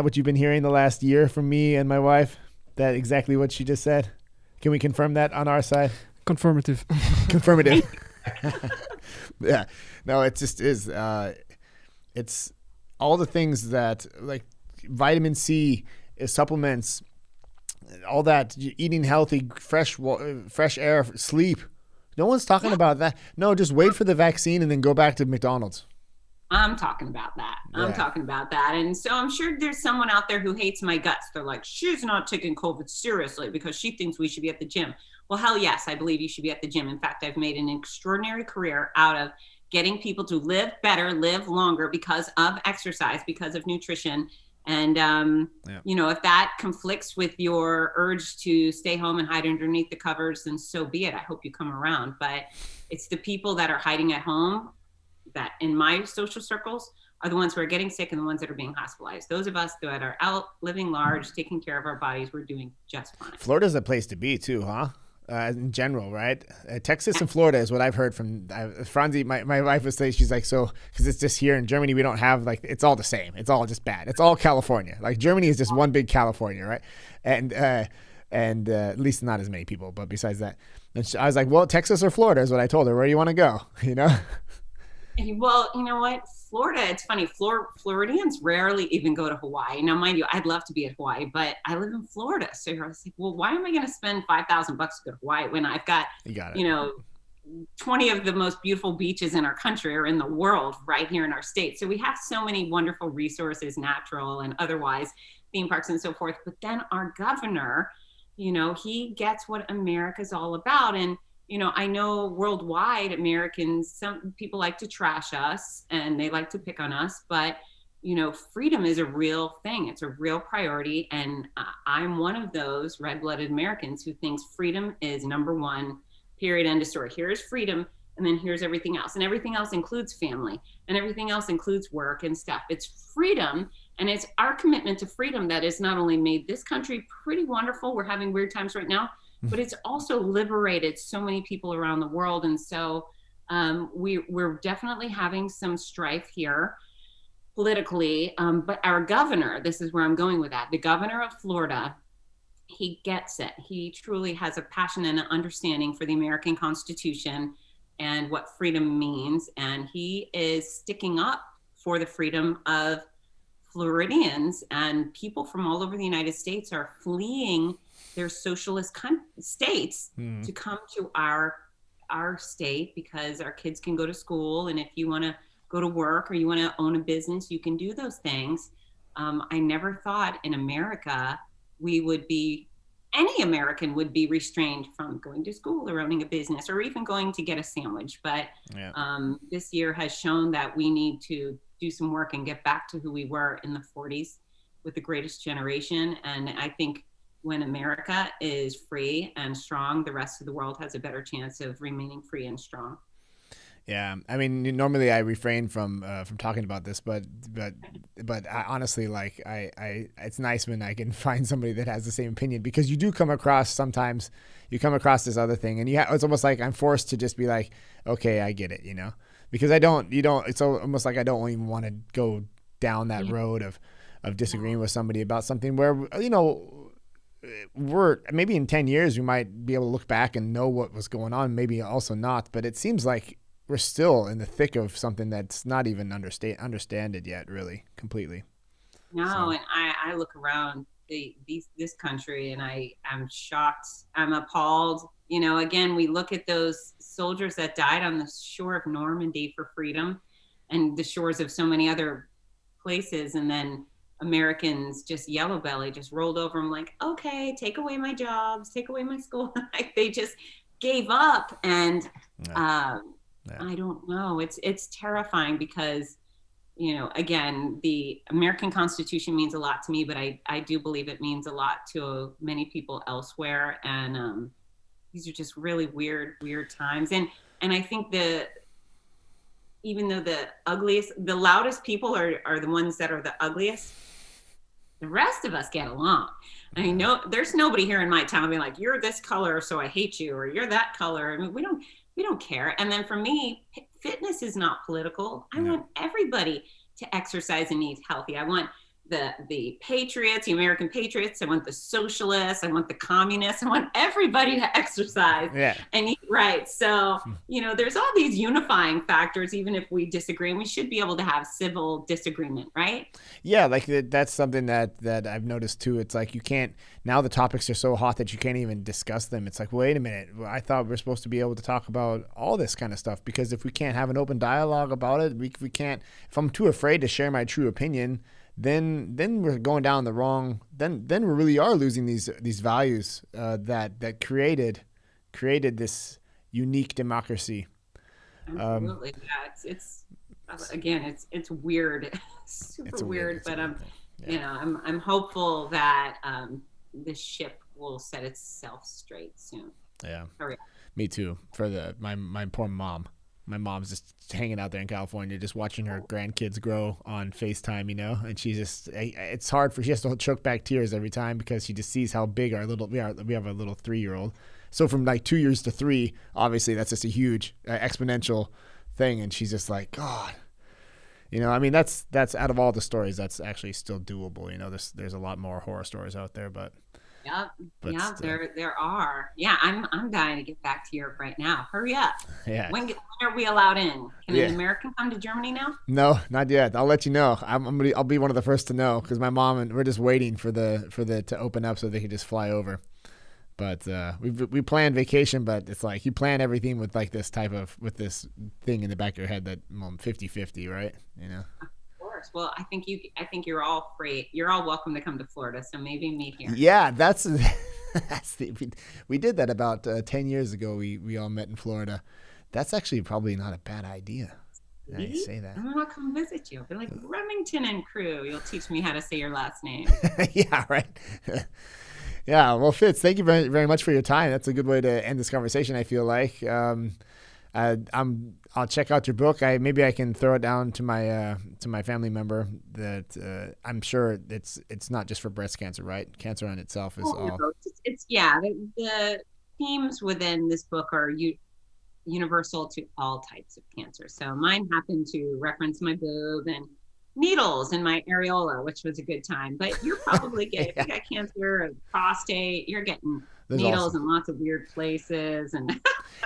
what you've been hearing the last year from me and my wife? That exactly what she just said? Can we confirm that on our side? Confirmative. Confirmative. Yeah. No, it just is. It's all the things that, like vitamin C, supplements, all that, eating healthy, fresh air, sleep. No one's talking about that. No, just wait for the vaccine and then go back to McDonald's. I'm talking about that. I'm talking about that. And so I'm sure there's someone out there who hates my guts. They're like, she's not taking COVID seriously because she thinks we should be at the gym. Well, hell yes, I believe you should be at the gym. In fact, I've made an extraordinary career out of getting people to live better, live longer because of exercise, because of nutrition. And, if that conflicts with your urge to stay home and hide underneath the covers, then so be it. I hope you come around. But it's the people that are hiding at home that in my social circles are the ones who are getting sick and the ones that are being hospitalized. Those of us that are out living large, taking care of our bodies, we're doing just fine. Florida's a place to be too, huh? In general, right? Texas and Florida is what I've heard from Franzi. My wife would say, she's like, so, because it's just here in Germany, we don't have, like, it's all the same. It's all just bad. It's all California. Like, Germany is just one big California, right? And at least not as many people, but besides that. And I was like, well, Texas or Florida is what I told her. Where do you want to go? You know? Well, you know what? Florida, it's funny. Floridians rarely even go to Hawaii. Now, mind you, I'd love to be at Hawaii, but I live in Florida. So I was like, well, why am I going to spend $5,000 to go to Hawaii when I've got, 20 of the most beautiful beaches in our country or in the world right here in our state. So we have so many wonderful resources, natural and otherwise, theme parks and so forth. But then our governor, he gets what America's all about. And I know worldwide Americans, some people like to trash us and they like to pick on us, but, freedom is a real thing. It's a real priority. And I'm one of those red-blooded Americans who thinks freedom is number one, period, end of story. Here's freedom. And then here's everything else. And everything else includes family and everything else includes work and stuff. It's freedom. And it's our commitment to freedom that has not only made this country pretty wonderful. We're having weird times right now, but it's also liberated so many people around the world. And so We're definitely having some strife here politically, but our governor, this is where I'm going with that, the governor of Florida, he gets it. He truly has a passion and an understanding for the American Constitution and what freedom means. And he is sticking up for the freedom of Floridians, and people from all over the United States are fleeing their socialist states to come to our state because our kids can go to school. And if you want to go to work or you want to own a business, you can do those things. I never thought in America any American would be restrained from going to school or owning a business or even going to get a sandwich. But this year has shown that we need to do some work and get back to who we were in the 40s with the greatest generation. And I think when America is free and strong, the rest of the world has a better chance of remaining free and strong. Yeah, I mean, normally I refrain from talking about this, but I, honestly, like I, it's nice when I can find somebody that has the same opinion, because you do come across sometimes this other thing, and it's almost like I'm forced to just be like, okay, I get it, because it's almost like I don't even want to go down that road of disagreeing with somebody about something where we're maybe in 10 years we might be able to look back and know what was going on, maybe also not, but it seems like we're still in the thick of something that's not even understood yet, really, completely. No, so. And I look around this country and I'm shocked. I'm appalled. Again, we look at those soldiers that died on the shore of Normandy for freedom and the shores of so many other places. And then Americans just yellow belly, just rolled over them like, okay, take away my jobs, take away my school. Like they just gave up. And, I don't know. It's terrifying because, again, the American Constitution means a lot to me, but I do believe it means a lot to many people elsewhere. And these are just really weird times. And I think even though the loudest people are the ones that are the ugliest, the rest of us get along. I mean, there's nobody here in my town being like, you're this color, so I hate you, or you're that color. I mean, we don't care. And then for me, fitness is not political. I want everybody to exercise and eat healthy. I want the patriots, the American patriots. I want the socialists. I want the communists. I want everybody to exercise and eat right. So, there's all these unifying factors, even if we disagree, and we should be able to have civil disagreement, right? Yeah, like that's something that I've noticed too. It's like you can't, now the topics are so hot that you can't even discuss them. It's like, wait a minute, I thought we're supposed to be able to talk about all this kind of stuff, because if we can't have an open dialogue about it, we can't, if I'm too afraid to share my true opinion, then we're going down the wrong. Then we really are losing these values that created this unique democracy. Absolutely, it's again, it's weird, super weird. But I'm hopeful that this ship will set itself straight soon. Yeah, me too. For my poor mom. My mom's just hanging out there in California, just watching her grandkids grow on FaceTime, and she just, it's hard she has to choke back tears every time, because she just sees how big we have a little 3-year-old. So from like 2 years to 3, obviously that's just a huge exponential thing. And she's just like, God, I mean, that's out of all the stories, that's actually still doable. There's a lot more horror stories out there, but. Yep. There are. Yeah, I'm dying to get back to Europe right now. Hurry up. Yeah. When are we allowed in? Can an American come to Germany now? No, not yet. I'll let you know. I'll be one of the first to know, because my mom and we're just waiting for the to open up so they can just fly over. But we planned vacation, but it's like you plan everything with like this this thing in the back of your head that 50-50, right? Well, I think you're all free. You're all welcome to come to Florida. So maybe meet here. Yeah, we did that about 10 years ago. We all met in Florida. That's actually probably not a bad idea. Now you say that. I'm gonna come visit you. I'll be like, Remington and crew. You'll teach me how to say your last name. Yeah, right. Yeah. Well, Fitz, thank you very, very much for your time. That's a good way to end this conversation, I feel like. I'll check out your book. Maybe I can throw it down to my family member. That I'm sure it's not just for breast cancer, right? Cancer on itself is all. It's the themes within this book are universal to all types of cancer. So mine happened to reference my boob and needles in my areola, which was a good time. But you're probably getting, if you got cancer of prostate, you're getting needles in lots of weird places. And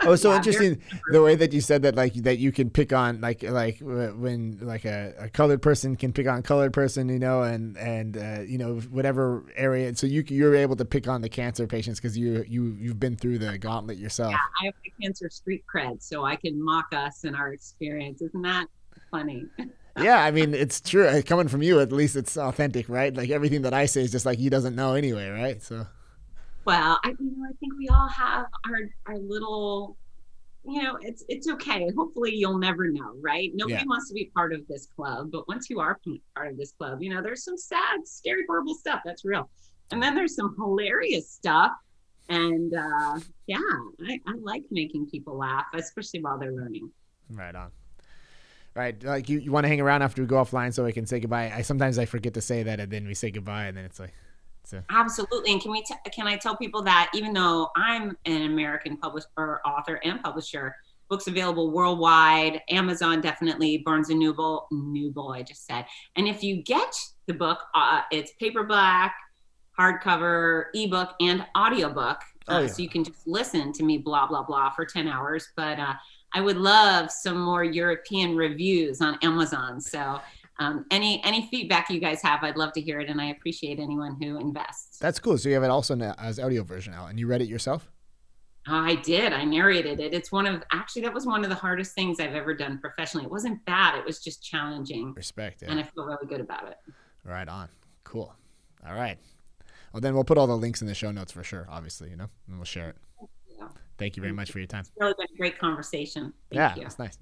oh, so interesting the way that you said that, like that you can pick on like when like a colored person can pick on a colored person, you know, and you know, whatever area. So you're able to pick on the cancer patients because you've been through the gauntlet yourself. Yeah, I have the cancer street cred, so I can mock us and our experience. Isn't that funny? Yeah, I mean, it's true. Coming from you, at least it's authentic, right? Like everything that I say is just like he doesn't know anyway, right? So. Well, I think we all have our little, you know, it's okay. Hopefully you'll never know, right? Nobody wants to be part of this club, but once you are part of this club, you know, there's some sad, scary, horrible stuff. That's real. And then there's some hilarious stuff. And yeah, I like making people laugh, especially while they're learning. Right on. Right, like you want to hang around after we go offline so I can say goodbye. Sometimes I forget to say that, and then we say goodbye, and then it's like, absolutely. And can I tell people that even though I'm an American author and publisher, books available worldwide, Amazon definitely, Barnes and Noble, I just said. And if you get the book, it's paperback, hardcover, ebook, and audiobook. So you can just listen to me blah blah blah for 10 hours. But I would love some more European reviews on Amazon. So any feedback you guys have, I'd love to hear it. And I appreciate anyone who invests. That's cool. So you have it also as audio version now, and you read it yourself? I did. I narrated it. It's that was one of the hardest things I've ever done professionally. It wasn't bad. It was just challenging. Respect. Yeah. And I feel really good about it. Right on. Cool. All right. Well, then we'll put all the links in the show notes for sure, obviously, you know, and we'll share it. Yeah. Thank you very much for your time. It's really been a great conversation. Thank you. It's nice.